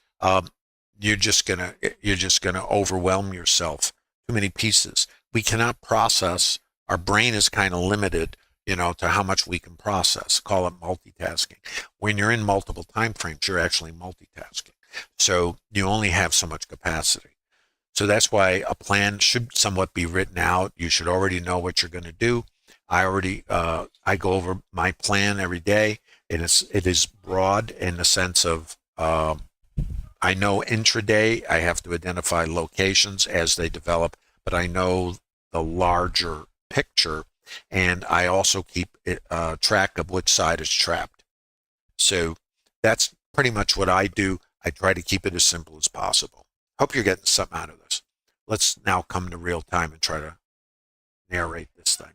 you're just going to overwhelm yourself. Too many pieces. We cannot process. Our brain is kind of limited, to how much we can process. Call it multitasking. When you're in multiple time frames, you're actually multitasking. So you only have so much capacity. So that's why a plan should somewhat be written out. You should already know what you're going to do. I go over my plan every day, and it is broad in the sense of I know intraday I have to identify locations as they develop, but I know the larger picture And I also keep track of which side is trapped. So that's pretty much what I do. I try to keep it as simple as possible. Hope you're getting something out of this. Let's now come to real time and try to narrate this thing.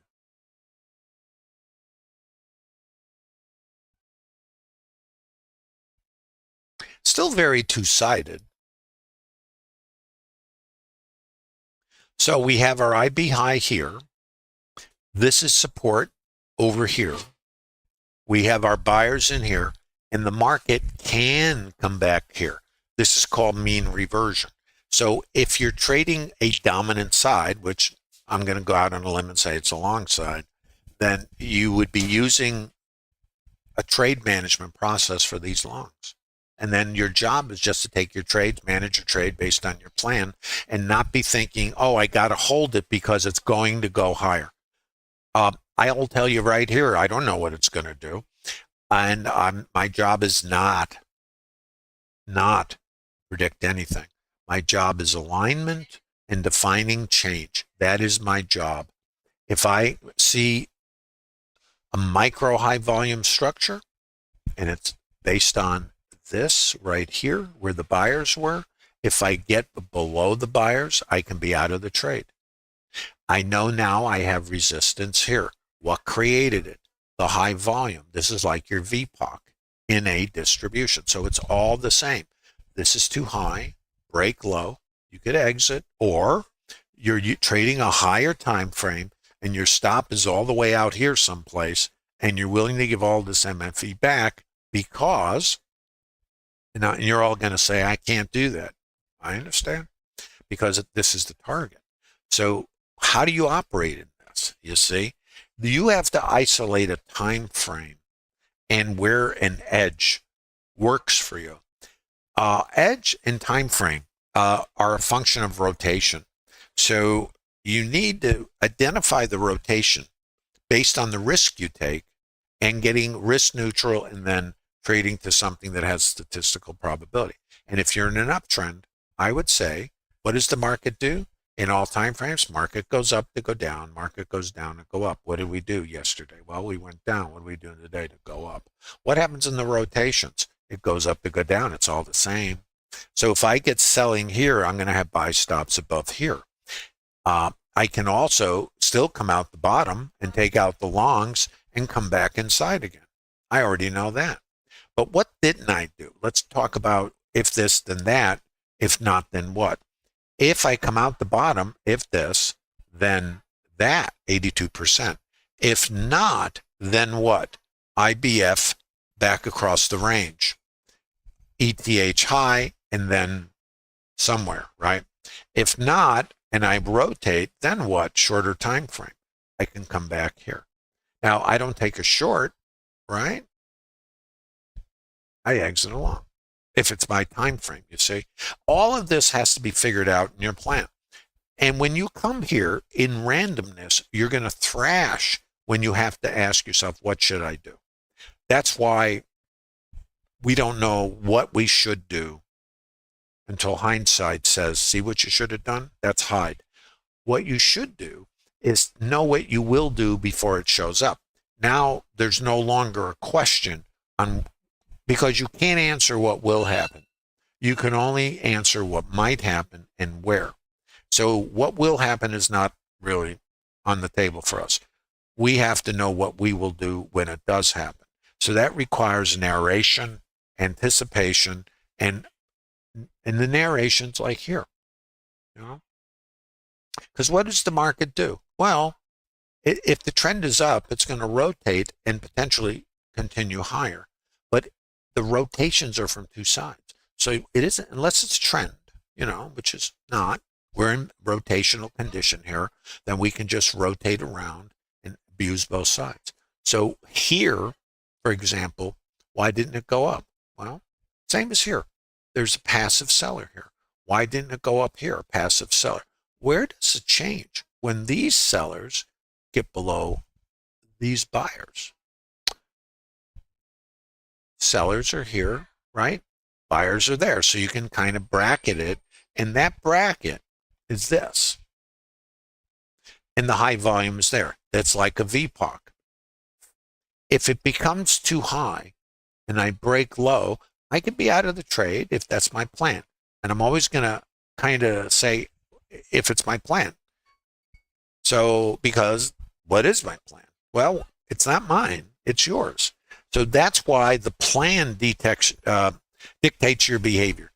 Still very two-sided. So we have our IB high here. This is support over here. We have our buyers in here, and the market can come back here. This is called mean reversion. So if you're trading a dominant side, which I'm going to go out on a limb and say it's a long side, then you would be using a trade management process for these longs. And then your job is just to take your trades, manage your trade based on your plan, and not be thinking, oh, I got to hold it because it's going to go higher. I'll tell you right here, I don't know what it's going to do. And my job is not predict anything. My job is alignment and defining change. That is my job. If I see a micro high volume structure and it's based on this right here where the buyers were, if I get below the buyers, I can be out of the trade. I know now I have resistance here. What created it? The high volume. This is like your VPOC in a distribution. So it's all the same. This is too high, break low, you could exit, or you're trading a higher time frame and your stop is all the way out here someplace and you're willing to give all this MFE back because, and you're all going to say, I can't do that. I understand, because this is the target. So how do you operate in this? You see, you have to isolate a time frame and where an edge works for you. Edge and time frame are a function of rotation. So you need to identify the rotation based on the risk you take and getting risk neutral and then trading to something that has statistical probability. And if you're in an uptrend, I would say, what does the market do? In all time frames, market goes up to go down, market goes down to go up. What did we do yesterday? Well, we went down. What are we doing today to go up? What happens in the rotations? It goes up to go down. It's all the same. So if I get selling here, I'm going to have buy stops above here. I can also still come out the bottom and take out the longs and come back inside again. I already know that. But what didn't I do? Let's talk about if this, then that. If not, then what? If I come out the bottom, if this, then that, 82%. If not, then what? IBF back across the range. ETH high, and then somewhere, right? If not, and I rotate, then what? Shorter time frame. I can come back here. Now, I don't take a short, right? I exit along. If it's my time frame, you see. All of this has to be figured out in your plan. And when you come here in randomness, you're going to thrash when you have to ask yourself, what should I do? That's why we don't know what we should do until hindsight says, see what you should have done? That's hide. What you should do is know what you will do before it shows up. Now there's no longer a question on, because you can't answer what will happen. You can only answer what might happen and where. So what will happen is not really on the table for us. We have to know what we will do when it does happen. So that requires narration, anticipation, and the narration's like here, you know? Because what does the market do? Well, if the trend is up, it's going to rotate and potentially continue higher. But the rotations are from two sides. So it isn't, unless it's trend, you know, which is not, we're in rotational condition here, then we can just rotate around and abuse both sides. So here, for example, why didn't it go up? Well, same as here. There's a passive seller here. Why didn't it go up here? A passive seller. Where does it change? When these sellers get below these buyers. Sellers are here, right? Buyers are there. So you can kind of bracket it. And that bracket is this. and the high volume is there. That's like a VPOC. If it becomes too high and I break low, I could be out of the trade if that's my plan. And I'm always going to kind of say if it's my plan. So, because what is my plan? Well, it's not mine, it's yours. So that's why the plan dictates your behavior.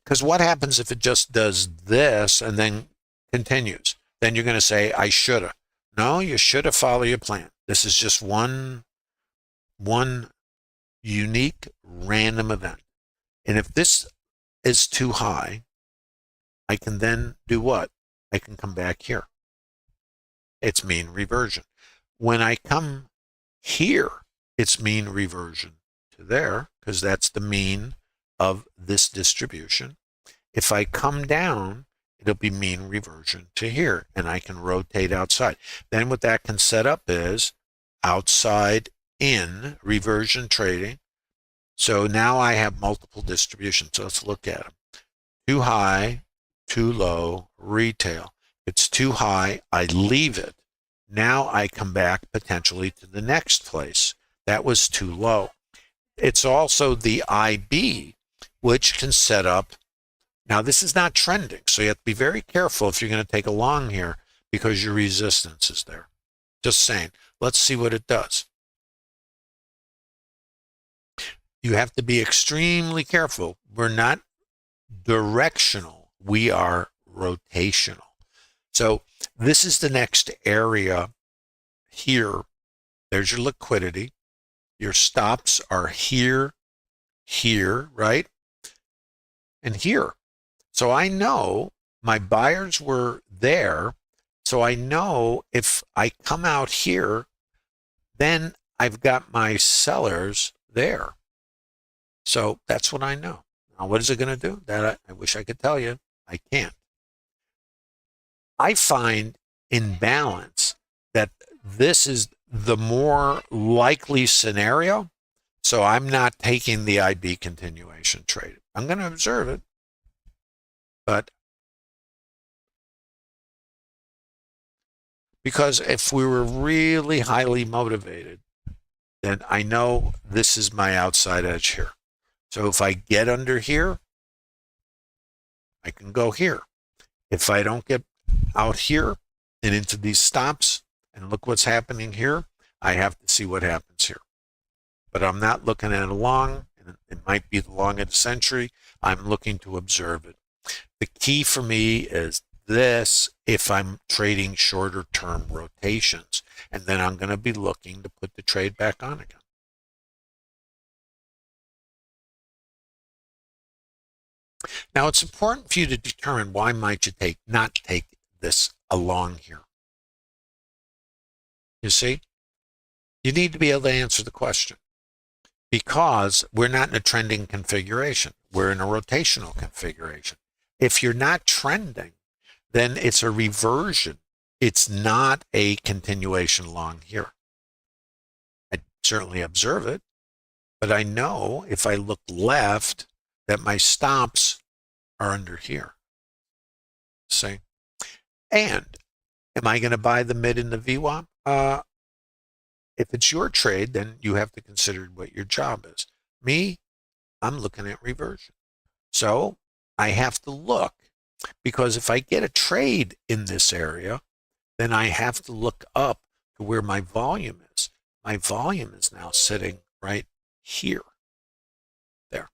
Because what happens if it just does this and then continues? Then you're going to say, I shoulda. No, you shoulda follow your plan. This is just one unique random event. And if this is too high, I can then do what? I can come back here. It's mean reversion. When I come here, it's mean reversion to there, because that's the mean of this distribution. If I come down, it'll be mean reversion to here, and I can rotate outside. Then what that can set up is outside in reversion trading. So now I have multiple distributions. So let's look at them. Too high, too low, retail. If it's too high, I leave it. Now I come back potentially to the next place. That was too low. It's also the IB, which can set up. Now this is not trending, so you have to be very careful if you're going to take a long here because your resistance is there. Just saying. Let's see what it does. You have to be extremely careful. We're not directional. We are rotational. So this is the next area here. There's your liquidity. Your stops are here, here, right? And here. So I know my buyers were there. So I know if I come out here, then I've got my sellers there. So that's what I know. Now, what is it going to do? That I wish I could tell you. I can't. I find in balance that this is the more likely scenario. So I'm not taking the IB continuation trade. I'm going to observe it. But because if we were really highly motivated, then I know this is my outside edge here. So if I get under here, I can go here. If I don't get out here and into these stops, and look what's happening here, I have to see what happens here. But I'm not looking at a long, and it might be the long of the century. I'm looking to observe it. The key for me is this if I'm trading shorter term rotations, and then I'm going to be looking to put the trade back on again. Now, it's important for you to determine why might you not take this along here. You see, you need to be able to answer the question because we're not in a trending configuration. We're in a rotational configuration. If you're not trending, then it's a reversion. It's not a continuation long here. I certainly observe it, but I know if I look left that my stops are under here. See? And am I going to buy the mid in the VWAP? If it's your trade, then you have to consider what your job is. Me, I'm looking at reversion. So I have to look because if I get a trade in this area, then I have to look up to where my volume is. My volume is now sitting right here. There.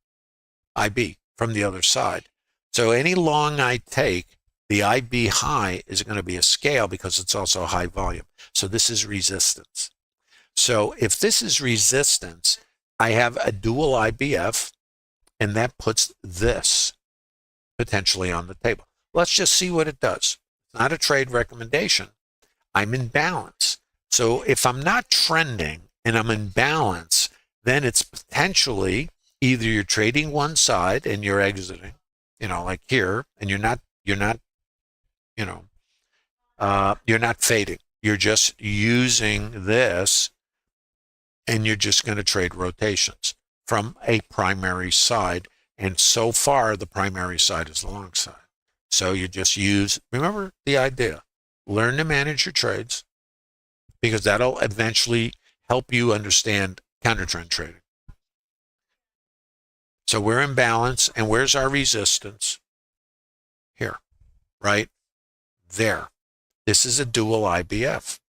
IB from the other side. So any long I take, the IB high is going to be a scale because it's also a high volume. So this is resistance. So if this is resistance, I have a dual IBF, and that puts this potentially on the table. Let's just see what it does. It's not a trade recommendation. I'm in balance. So if I'm not trending and I'm in balance, then it's potentially either you're trading one side and you're exiting, like here, and you're not fading. You're just using this, and you're just going to trade rotations from a primary side. And so far, the primary side is the long side. So you just use, remember the idea, Learn to manage your trades because that'll eventually help you understand counter-trend trading. So we're in balance, and where's our resistance? Here, right there. This is a dual IBF.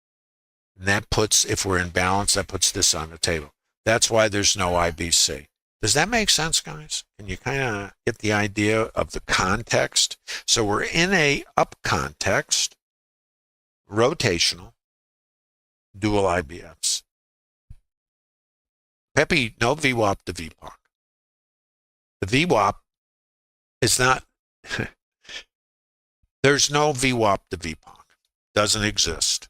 And that puts, if we're in balance, that puts this on the table. That's why there's no IBC. Does that make sense, guys? Can you kind of get the idea of the context? So we're in a up context, rotational, dual IBFs. Pepe, no VWAP to VPOC. The VWAP is not, there's no VWAP to VPOC. Doesn't exist.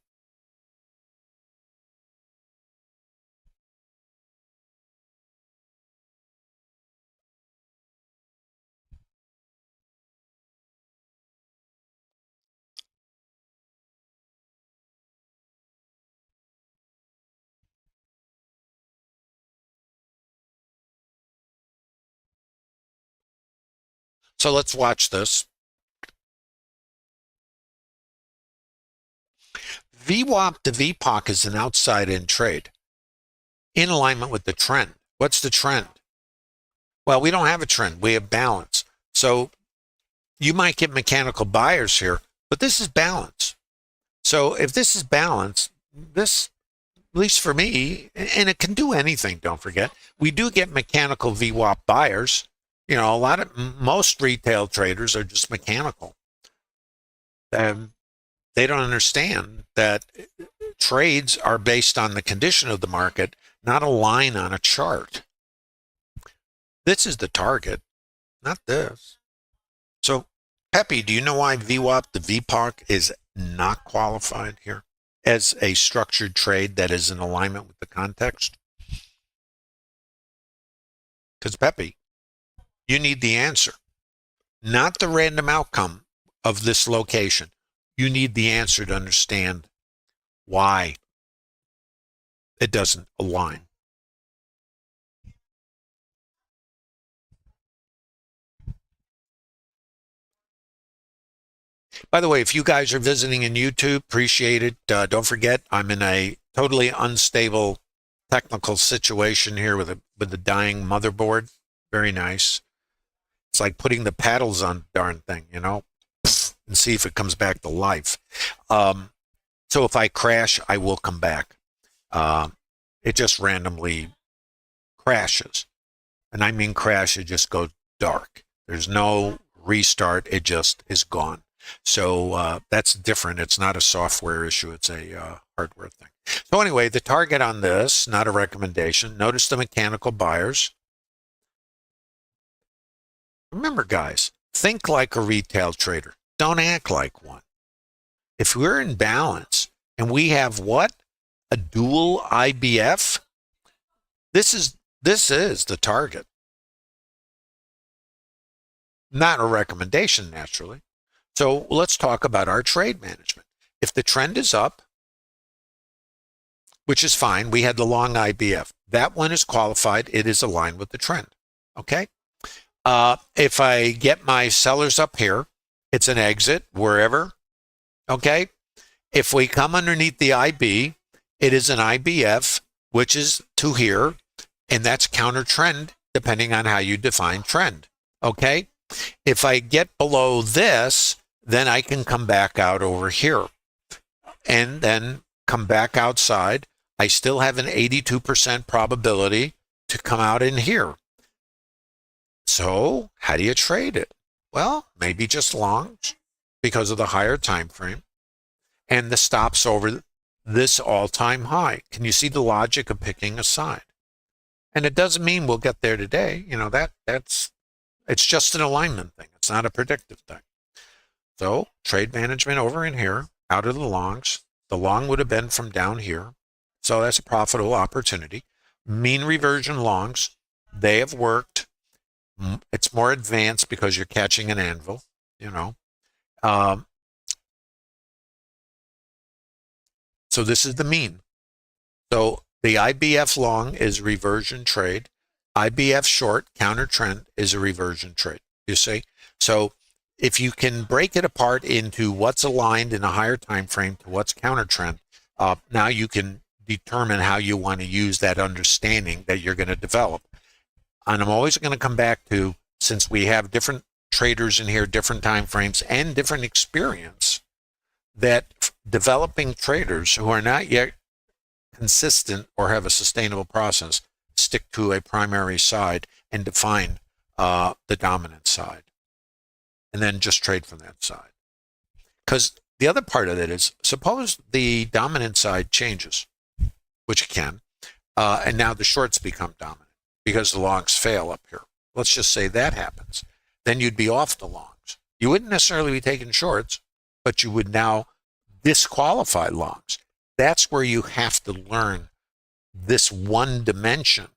So let's watch this. VWAP to VPOC is an outside-in trade in alignment with the trend. What's the trend? Well, we don't have a trend. We have balance. So you might get mechanical buyers here, but this is balance. So if this is balance, this, at least for me, and it can do anything, don't forget, we do get mechanical VWAP buyers. You know, most retail traders are just mechanical. They don't understand that trades are based on the condition of the market, not a line on a chart. This is the target, not this. So, Pepe, do you know why VWAP to VPOC is not qualified here as a structured trade that is in alignment with the context? Because, Pepe, you need the answer, not the random outcome of this location. You need the answer to understand why it doesn't align. By the way, if you guys are visiting in YouTube, appreciate it. Don't forget, I'm in a totally unstable technical situation here with a dying motherboard. Very nice. It's like putting the paddles on the darn thing, you know, and see if it comes back to life. So if I crash, I will come back. It just randomly crashes. And I mean crash, it just goes dark. There's no restart. It just is gone. So that's different. It's not a software issue. It's a hardware thing. So anyway, the target on this, not a recommendation. Notice the mechanical buyers. Remember, guys, think like a retail trader. Don't act like one. If we're in balance and we have what? A dual IBF? This is the target. Not a recommendation, naturally. So let's talk about our trade management. If the trend is up, which is fine, we had the long IBF. That one is qualified. It is aligned with the trend. Okay? If I get my sellers up here, it's an exit wherever. Okay? If we come underneath the IB, it is an IBF, which is to here, and that's counter trend, depending on how you define trend. Okay? If I get below this, then I can come back out over here and then come back outside. I still have an 82% probability to come out in here. So how do you trade it? Well, maybe just longs because of the higher time frame and the stops over this all-time high. Can you see the logic of picking a side? And it doesn't mean we'll get there today. You know, it's just an alignment thing. It's not a predictive thing. So trade management over in here, out of the longs. The long would have been from down here. So that's a profitable opportunity. Mean reversion longs, they have worked. It's more advanced because you're catching an anvil, you know. So this is the mean. So the IBF long is reversion trade. IBF short, counter trend, is a reversion trade. You see? So if you can break it apart into what's aligned in a higher time frame to what's counter trend, now you can determine how you want to use that understanding that you're going to develop. And I'm always going to come back to, since we have different traders in here, different time frames, and different experience, that developing traders who are not yet consistent or have a sustainable process stick to a primary side and define the dominant side, and then just trade from that side. Because the other part of it is, suppose the dominant side changes, which it can, and now the shorts become dominant because the longs fail up here. Let's just say that happens. Then you'd be off the longs. You wouldn't necessarily be taking shorts, but you would now disqualify longs. That's where you have to learn this one dimension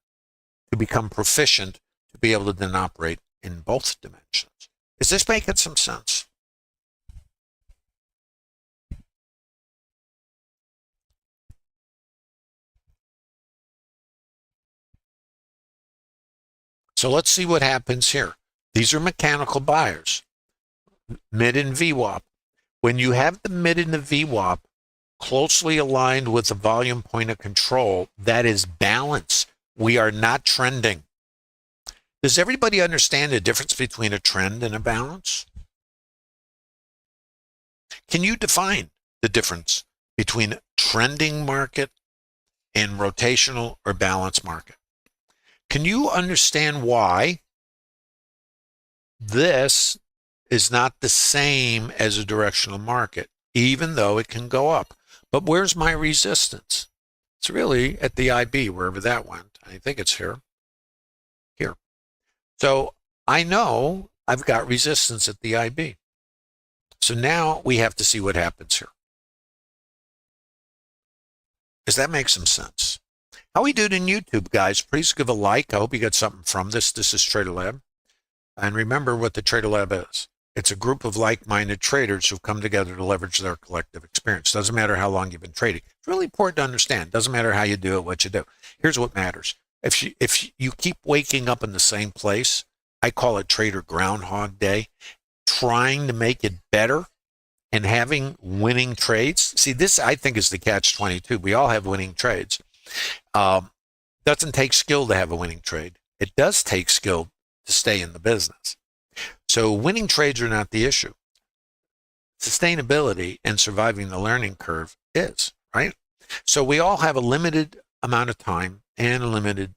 to become proficient to be able to then operate in both dimensions. Is this making some sense? So let's see what happens here. These are mechanical buyers, mid and VWAP. When you have the mid and the VWAP closely aligned with the volume point of control, that is balance. We are not trending. Does everybody understand the difference between a trend and a balance? Can you define the difference between a trending market and rotational or balance market? Can you understand why this is not the same as a directional market, even though it can go up? But where's my resistance? It's really at the IB, wherever that went. I think it's here. Here. So I know I've got resistance at the IB. So now we have to see what happens here. Does that make some sense? How we do it in YouTube, guys, please give a like. I hope you got something from this. This is TraderLab. And remember what the TraderLab is. It's a group of like-minded traders who've come together to leverage their collective experience. Doesn't matter how long you've been trading. It's really important to understand. Doesn't matter how you do it, what you do. Here's what matters. If you keep waking up in the same place, I call it Trader Groundhog Day, trying to make it better and having winning trades. See, this I think is the catch-22. We all have winning trades. Doesn't take skill to have a winning trade. It does take skill to stay in the business. So winning trades are not the issue. Sustainability and surviving the learning curve is, right? So we all have a limited amount of time and a limited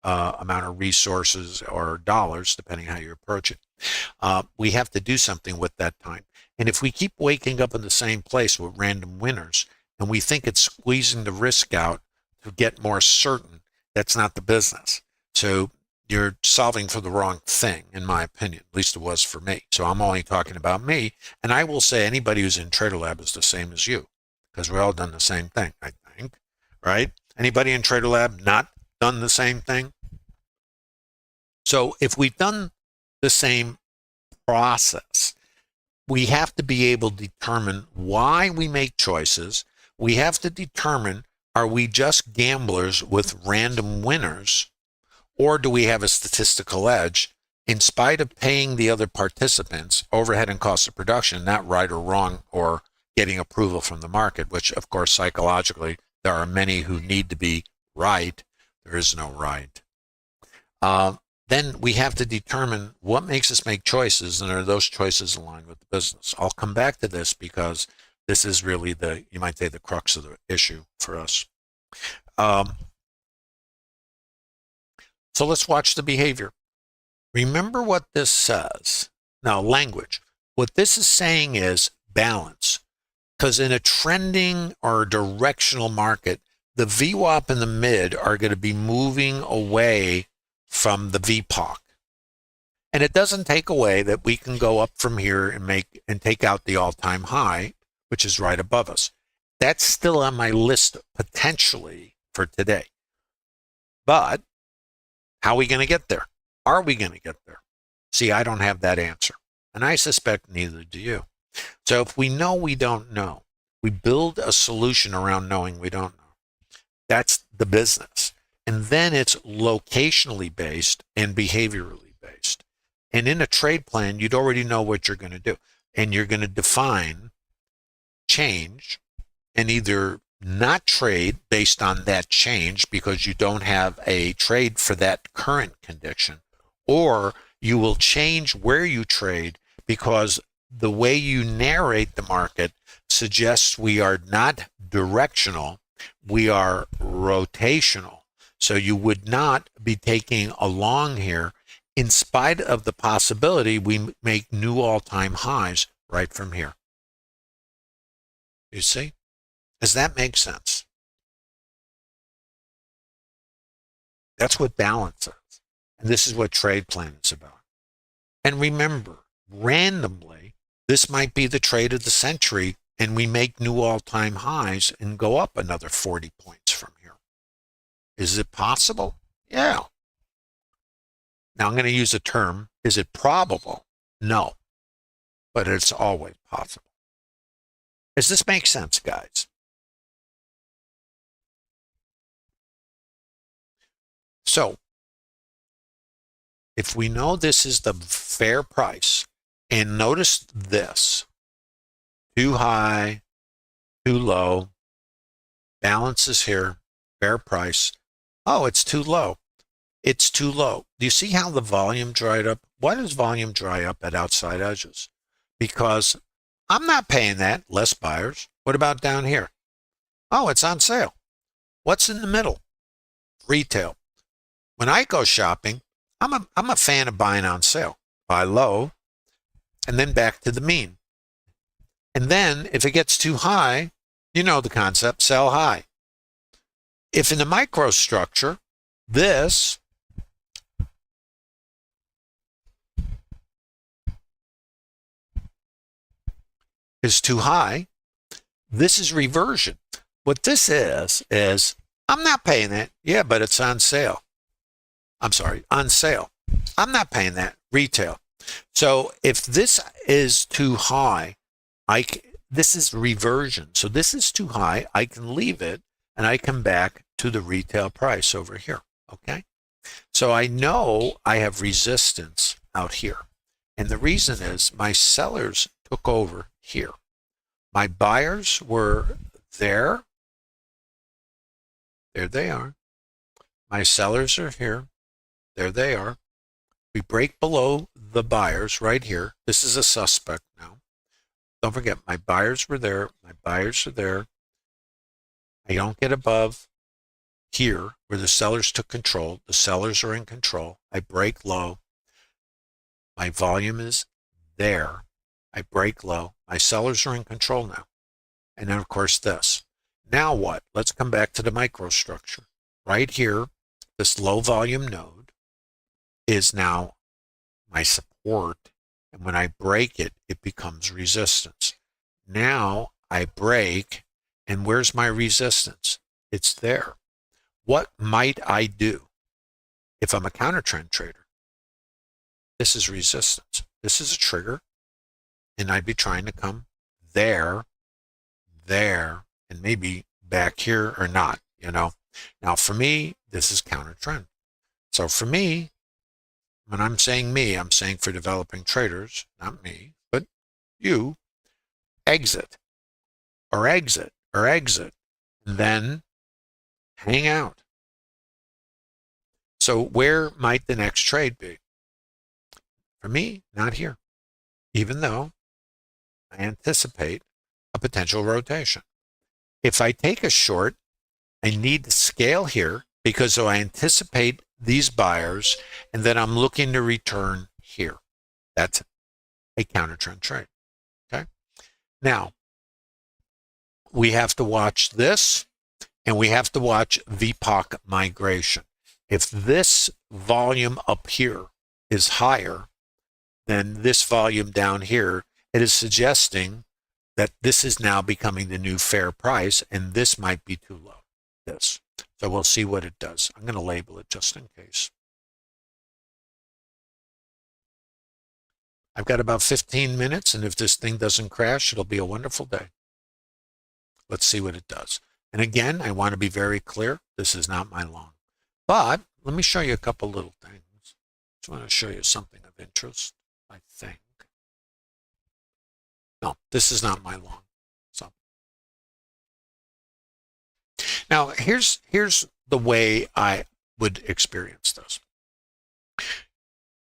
amount of resources or dollars, depending how you approach it. We have to do something with that time. And if we keep waking up in the same place with random winners and we think it's squeezing the risk out to get more certain, that's not the business. So you're solving for the wrong thing, in my opinion. At least it was for me. So I'm only talking about me. And I will say anybody who's in TraderLab is the same as you, because we're all done the same thing, I think, right? Anybody in TraderLab not done the same thing? So if we've done the same process, we have to be able to determine why we make choices. We have to determine, are we just gamblers with random winners, or do we have a statistical edge in spite of paying the other participants overhead and cost of production, not right or wrong, or getting approval from the market, which of course psychologically there are many who need to be right. There is no right. Then we have to determine what makes us make choices, and are those choices aligned with the business? I'll come back to this because this is really the, you might say, the crux of the issue for us. So let's watch the behavior. Remember what this says. Now, language. What this is saying is balance. Because in a trending or directional market, the VWAP and the mid are going to be moving away from the VPOC. And it doesn't take away that we can go up from here and take out the all-time high, which is right above us. That's still on my list potentially for today. But how are we going to get there? Are we going to get there? See, I don't have that answer. And I suspect neither do you. So if we know we don't know, we build a solution around knowing we don't know. That's the business. And then it's locationally based and behaviorally based. And in a trade plan, you'd already know what you're going to do. And you're going to define change and either not trade based on that change because you don't have a trade for that current condition, or you will change where you trade because the way you narrate the market suggests we are not directional, we are rotational. So you would not be taking a long here in spite of the possibility we make new all-time highs right from here. You see? Does that make sense? That's what balance is. And this is what trade plan is about. And remember, randomly, this might be the trade of the century and we make new all-time highs and go up another 40 points from here. Is it possible? Yeah. Now I'm going to use a term. Is it probable? No. But it's always possible. Does this make sense, guys? So, if we know this is the fair price, and notice this, too high, too low, balance is here, fair price. Oh, it's too low. It's too low. Do you see how the volume dried up? Why does volume dry up at outside edges? Because I'm not paying that, less buyers. What about down here? Oh, it's on sale. What's in the middle? Retail. When I go shopping, I'm a fan of buying on sale. Buy low, and then back to the mean. And then if it gets too high, you know the concept, sell high. If in the microstructure, this is too high, this is reversion. What this is I'm not paying that. Yeah, but it's on sale. I'm sorry, on sale. I'm not paying that, retail. So if this is too high, this is reversion. So this is too high, I can leave it and I come back to the retail price over here, okay? So I know I have resistance out here. And the reason is my sellers took over here. My buyers were there. There they are. My sellers are here. There they are. We break below the buyers right here. This is a suspect now. Don't forget, my buyers were there. My buyers are there. I don't get above here where the sellers took control. The sellers are in control. I break low. My volume is there. I break low. My sellers are in control now. And then, of course, this. Now what? Let's come back to the microstructure. Right here, this low volume node is now my support. And when I break it, it becomes resistance. Now I break, and where's my resistance? It's there. What might I do if I'm a counter trend trader? This is resistance. This is a trigger, and I'd be trying to come there, and maybe back here or not, you know. Now for me, this is counter trend. So for me, when I'm saying me, I'm saying for developing traders, not me, but you, exit, or exit, or exit, and then hang out. So where might the next trade be? For me, not here, even though I anticipate a potential rotation. If I take a short, I need to scale here because I anticipate these buyers, and then I'm looking to return here. That's a counter trend trade. Okay. Now, we have to watch this, and we have to watch VPOC migration. If this volume up here is higher than this volume down here, it is suggesting that this is now becoming the new fair price, and this might be too low. This. So we'll see what it does. I'm going to label it just in case. I've got about 15 minutes, and if this thing doesn't crash, it'll be a wonderful day. Let's see what it does. And again, I want to be very clear. This is not my long. But let me show you a couple little things Just want to show you something of interest, I think. No, this is not my long. So now here's the way I would experience this.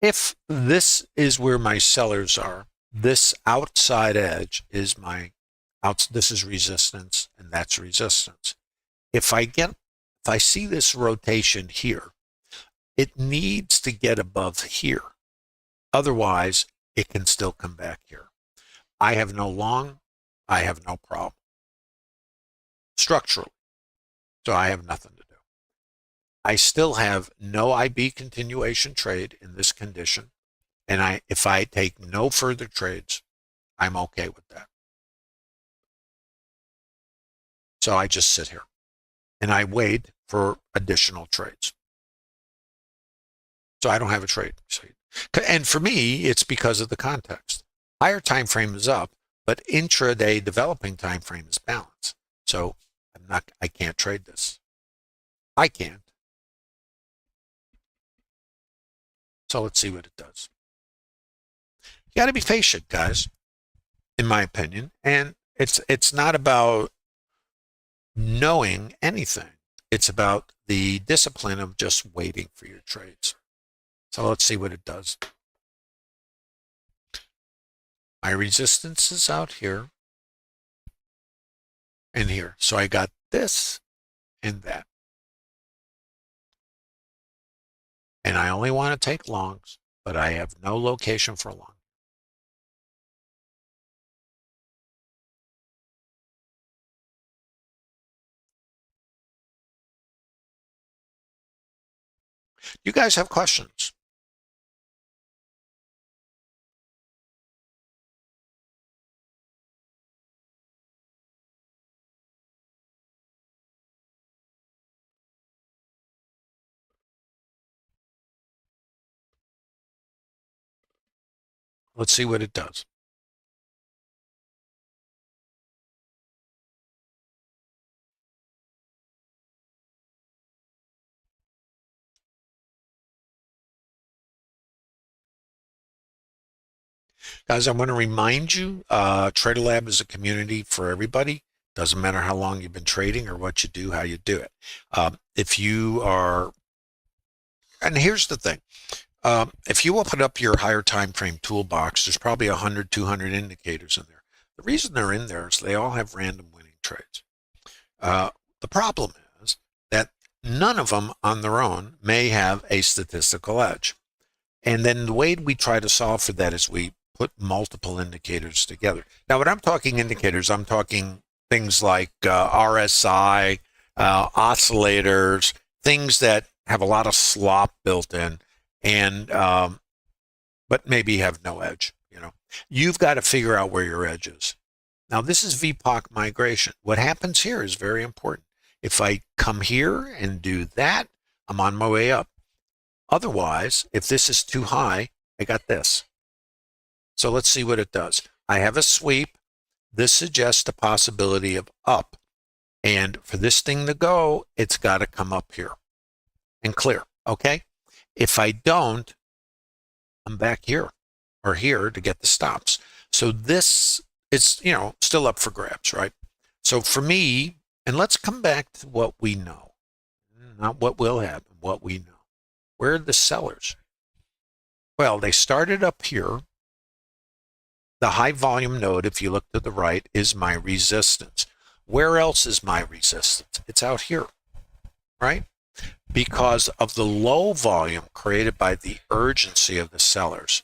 If this is where my sellers are, this outside edge is this is resistance, and that's resistance. If I see this rotation here, it needs to get above here. Otherwise, it can still come back here. I have no long, I have no problem structurally. So I have nothing to do. I still have no IB continuation trade in this condition. And if I take no further trades, I'm okay with that. So I just sit here and I wait for additional trades. So I don't have a trade. And for me, it's because of the context. Higher time frame is up, but intraday developing time frame is balanced. So I can't trade this. I can't. So let's see what it does. You got to be patient, guys, in my opinion. And it's not about knowing anything. It's about the discipline of just waiting for your trades. So let's see what it does. My resistance is out here and here. So I got this and that. And I only want to take longs, but I have no location for long. You guys have questions? Let's see what it does. Guys, I want to remind you, TraderLab is a community for everybody. Doesn't matter how long you've been trading or what you do, how you do it. If you are, and here's the thing, if you open up your higher time frame toolbox, there's probably 100, 200 indicators in there. The reason they're in there is they all have random winning trades. The problem is that none of them on their own may have a statistical edge. And then the way we try to solve for that is we put multiple indicators together. Now, when I'm talking indicators, I'm talking things like RSI, oscillators, things that have a lot of slop built in, and but maybe have no edge. You've got to figure out where your edge is. Now, this is VPOC migration. What happens here is very important. If I come here and do that, I'm on my way up. Otherwise, if this is too high, I got this. So let's see what it does. I have a sweep. This suggests the possibility of up. And for this thing to go, it's got to come up here and clear. Okay? If I don't, I'm back here or here to get the stops. So this is, still up for grabs, right? So for me, and let's come back to what we know, not what will happen, what we know. Where are the sellers? Well, they started up here. The high volume node, if you look to the right, is my resistance. Where else is my resistance? It's out here, right? Because of the low volume created by the urgency of the sellers.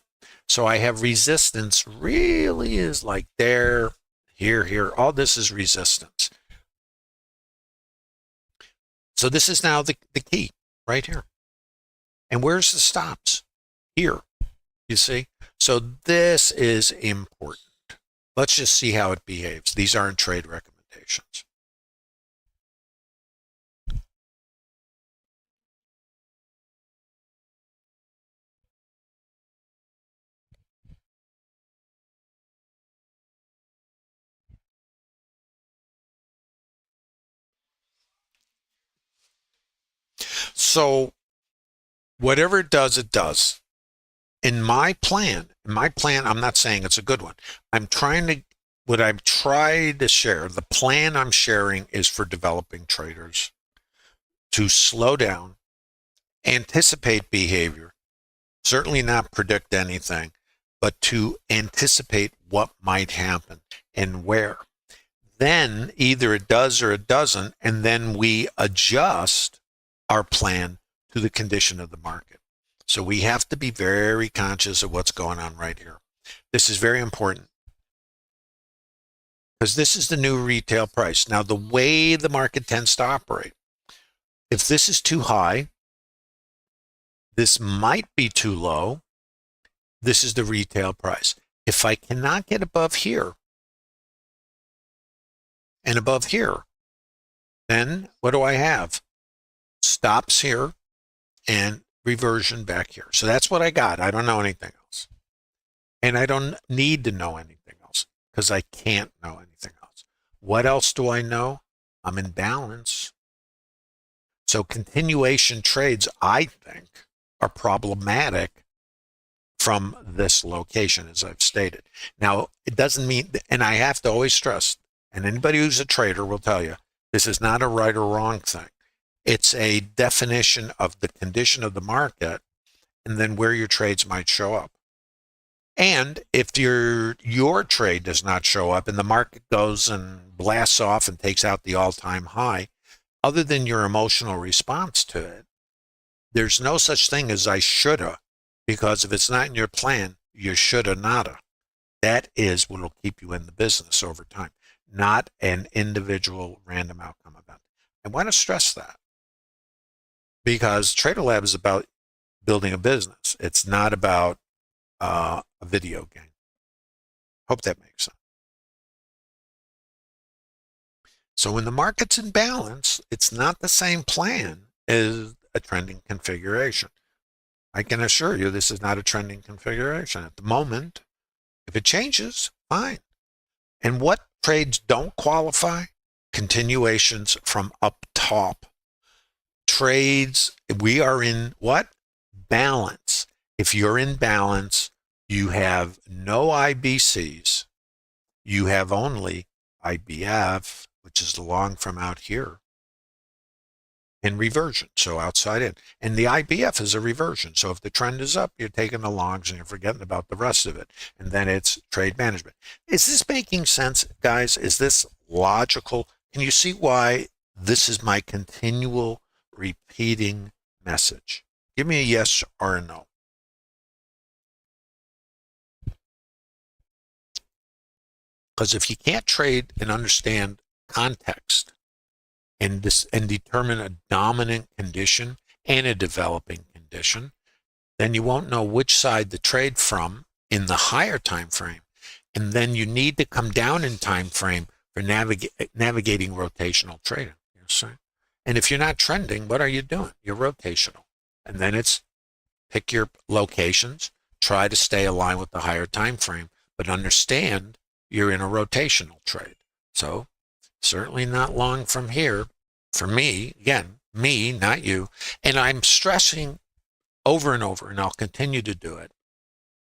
So I have resistance really is like there, here. All this is resistance. So this is now the key right here. And where's the stops? Here, you see? So this is important. Let's just see how it behaves. These aren't trade recommendations. So whatever it does, it does. in my plan, I'm not saying it's a good one. What I've tried to share, the plan I'm sharing is for developing traders to slow down, anticipate behavior, certainly not predict anything, but to anticipate what might happen and where. Then either it does or it doesn't, and then we adjust our plan to the condition of the market. So we have to be very conscious of what's going on right here. This is very important because this is the new retail price. Now, the way the market tends to operate, if this is too high, this might be too low, this is the retail price. If I cannot get above here and above here, then what do I have? Stops here and reversion back here. So that's what I got. I don't know anything else. And I don't need to know anything else because I can't know anything else. What else do I know? I'm in balance. So continuation trades, I think, are problematic from this location, as I've stated. Now, it doesn't mean, and I have to always stress, and anybody who's a trader will tell you, this is not a right or wrong thing. It's a definition of the condition of the market and then where your trades might show up. And if your trade does not show up and the market goes and blasts off and takes out the all-time high, other than your emotional response to it, there's no such thing as I shoulda, because if it's not in your plan, you shoulda nada. That is what will keep you in the business over time, not an individual random outcome event. I want to stress that because TraderLab is about building a business. It's not about a video game. Hope that makes sense. So when the market's in balance, it's not the same plan as a trending configuration. I can assure you this is not a trending configuration at the moment. If it changes, fine. And what trades don't qualify? Continuations from up top. Trades, we are in what? Balance. If you're in balance, you have no IBCs. You have only IBF, which is the long from out here, and reversion, so outside in. And the IBF is a reversion. So if the trend is up, you're taking the longs and you're forgetting about the rest of it. And then it's trade management. Is this making sense, guys? Is this logical? Can you see why this is my continual repeating message? Give me a yes or a no. Because if you can't trade and understand context and determine a dominant condition and a developing condition, then you won't know which side to trade from in the higher time frame. And then you need to come down in time frame for navigating rotational trading. And if you're not trending, what are you doing? You're rotational. And then it's pick your locations, try to stay aligned with the higher time frame, but understand you're in a rotational trade. So certainly not long from here for me, again, me, not you. And I'm stressing over and over, and I'll continue to do it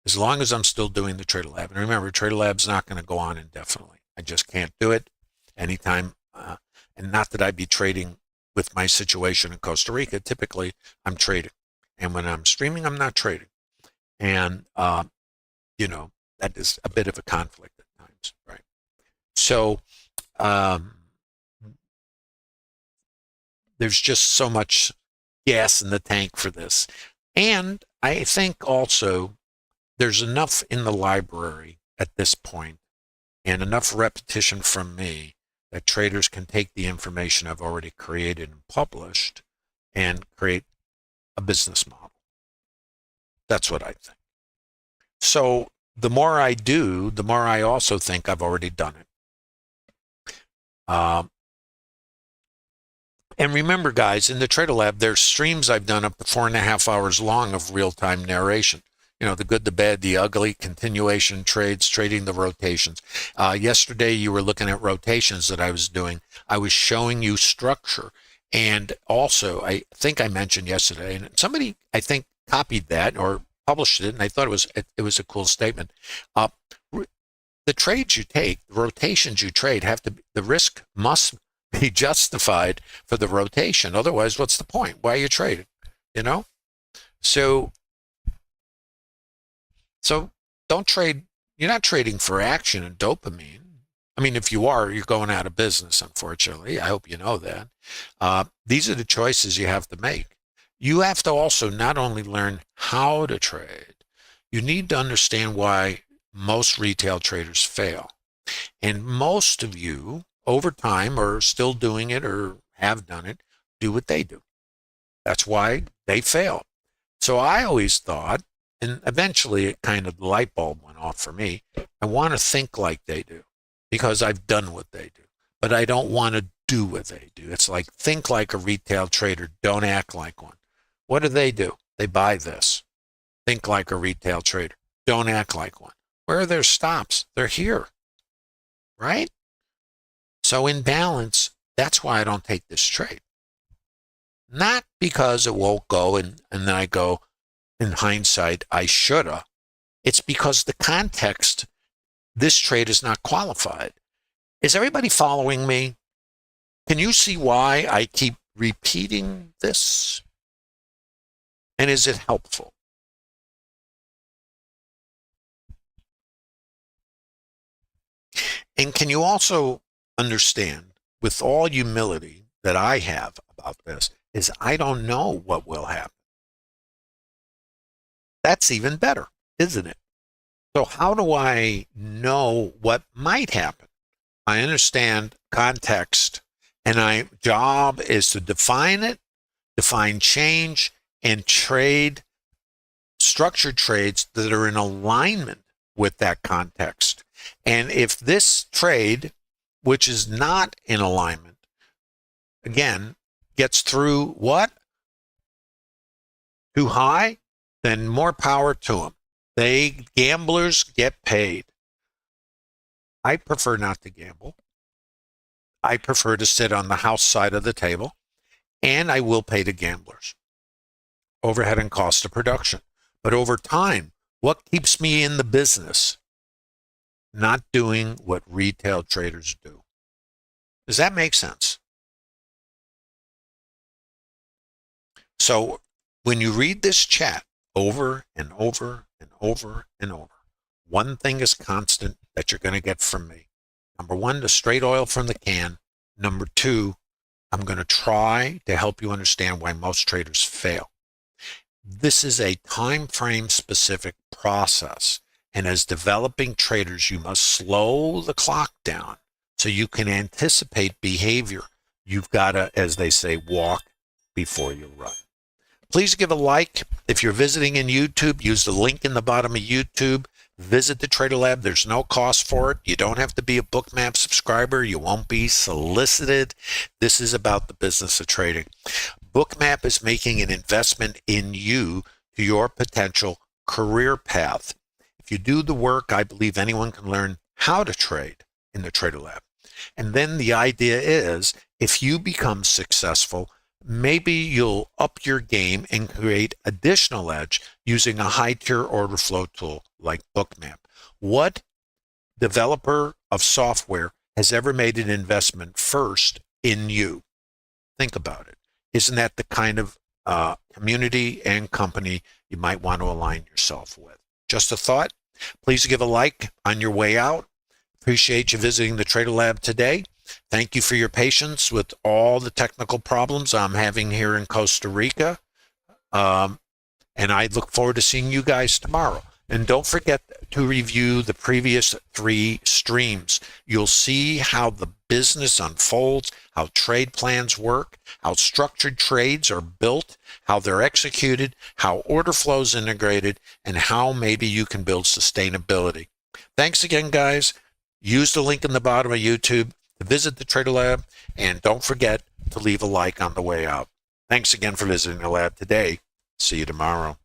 as long as I'm still doing the TraderLab. And remember, TraderLab's not going to go on indefinitely. I just can't do it anytime. And not that I'd be trading with my situation in Costa Rica. Typically, I'm trading. And when I'm streaming, I'm not trading. And, that is a bit of a conflict at times, right? So there's just so much gas in the tank for this. And I think also there's enough in the library at this point and enough repetition from me that traders can take the information I've already created and published and create a business model. That's what I think. So the more I do, the more I also think I've already done it. And remember, guys, in the TraderLab, there's streams I've done up to 4.5 hours long of real-time narration. The good, the bad, the ugly, continuation trades, trading the rotations. Yesterday, you were looking at rotations that I was doing. I was showing you structure. And also, I think I mentioned yesterday, and somebody, I think, copied that or published it, and I thought it was a cool statement. The trades you take, the rotations you trade, the risk must be justified for the rotation. Otherwise, what's the point? Why are you trading? You know? So don't trade. You're not trading for action and dopamine. I mean, if you are, you're going out of business, unfortunately. I hope you know that. These are the choices you have to make. You have to also not only learn how to trade, you need to understand why most retail traders fail. And most of you, over time, are still doing it or have done it, do what they do. That's why they fail. So I always thought, and eventually it kind of, the light bulb went off for me, I want to think like they do because I've done what they do, but I don't want to do what they do. It's like, think like a retail trader, don't act like one. What do? They buy this. Think like a retail trader, don't act like one. Where are their stops? They're here, right? So in balance, that's why I don't take this trade. Not because it won't go and then I go, in hindsight, I shoulda. It's because the context, this trade is not qualified. Is everybody following me? Can you see why I keep repeating this? And is it helpful? And can you also understand, with all humility that I have about this, is I don't know what will happen. That's even better, isn't it? So how do I know what might happen? I understand context, and my job is to define it, define change, and trade structured trades that are in alignment with that context. And if this trade, which is not in alignment, again, gets through what? Too high? Then more power to them. Gamblers get paid. I prefer not to gamble. I prefer to sit on the house side of the table, and I will pay the gamblers. Overhead and cost of production. But over time, what keeps me in the business? Not doing what retail traders do. Does that make sense? So when you read this chat over and over and over and over, one thing is constant that you're going to get from me. Number one, the straight oil from the can. Number two, I'm going to try to help you understand why most traders fail. This is a time frame specific process. And as developing traders, you must slow the clock down so you can anticipate behavior. You've got to, as they say, walk before you run. Please give a like. If you're visiting in YouTube, use the link in the bottom of YouTube. Visit the TraderLab. There's no cost for it. You don't have to be a Bookmap subscriber. You won't be solicited. This is about the business of trading. Bookmap is making an investment in you to your potential career path. If you do the work, I believe anyone can learn how to trade in the TraderLab. And then the idea is, if you become successful, maybe you'll up your game and create additional edge using a high-tier order flow tool like Bookmap. What developer of software has ever made an investment first in you? Think about it. Isn't that the kind of community and company you might want to align yourself with? Just a thought. Please give a like on your way out. Appreciate you visiting the TraderLab today. Thank you for your patience with all the technical problems I'm having here in Costa Rica. And I look forward to seeing you guys tomorrow. And don't forget to review the previous 3 streams. You'll see how the business unfolds, how trade plans work, how structured trades are built, how they're executed, how order flow is integrated, and how maybe you can build sustainability. Thanks again, guys. Use the link in the bottom of YouTube to visit the TraderLab, and don't forget to leave a like on the way out. Thanks again for visiting the lab today. See you tomorrow.